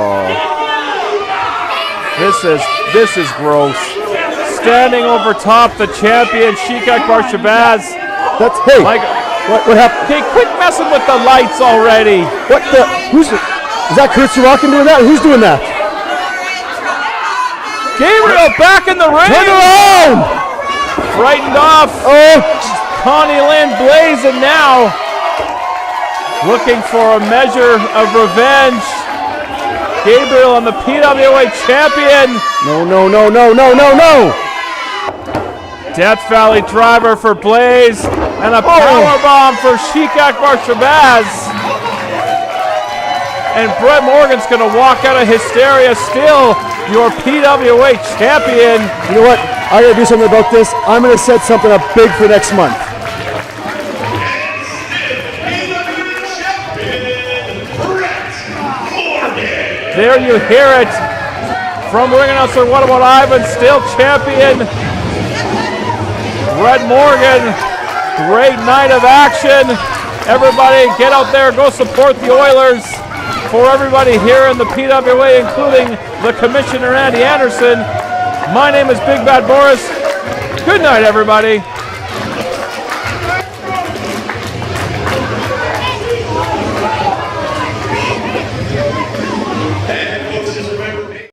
This is gross. Standing over top the champion Sheik Akbar Shabazz. That's hey. Like, what happened? okay, quit messing with the lights already. What the? Is that Kurt Sorokin doing that? Who's doing that? Gabriel back in the ring. Turn around! Frightened off. Oh, Connie Lynn blazing now. Looking for a measure of revenge. Gabriel and the PWA champion. no. Death Valley driver for Blaze. And a powerbomb for Sheik Akbar Shabazz. And Brett Morgan's going to walk out of Hysteria still your PWA champion. You know what? I got to do something about this. I'm going to set something up big for next month. There you hear it from ring announcer What About Ivan, still champion. Brett Morgan, great night of action. Everybody get out there, go support the Oilers. For everybody here in the PWA, including the Commissioner Andy Anderson, my name is Big Bad Boris. Good night, everybody.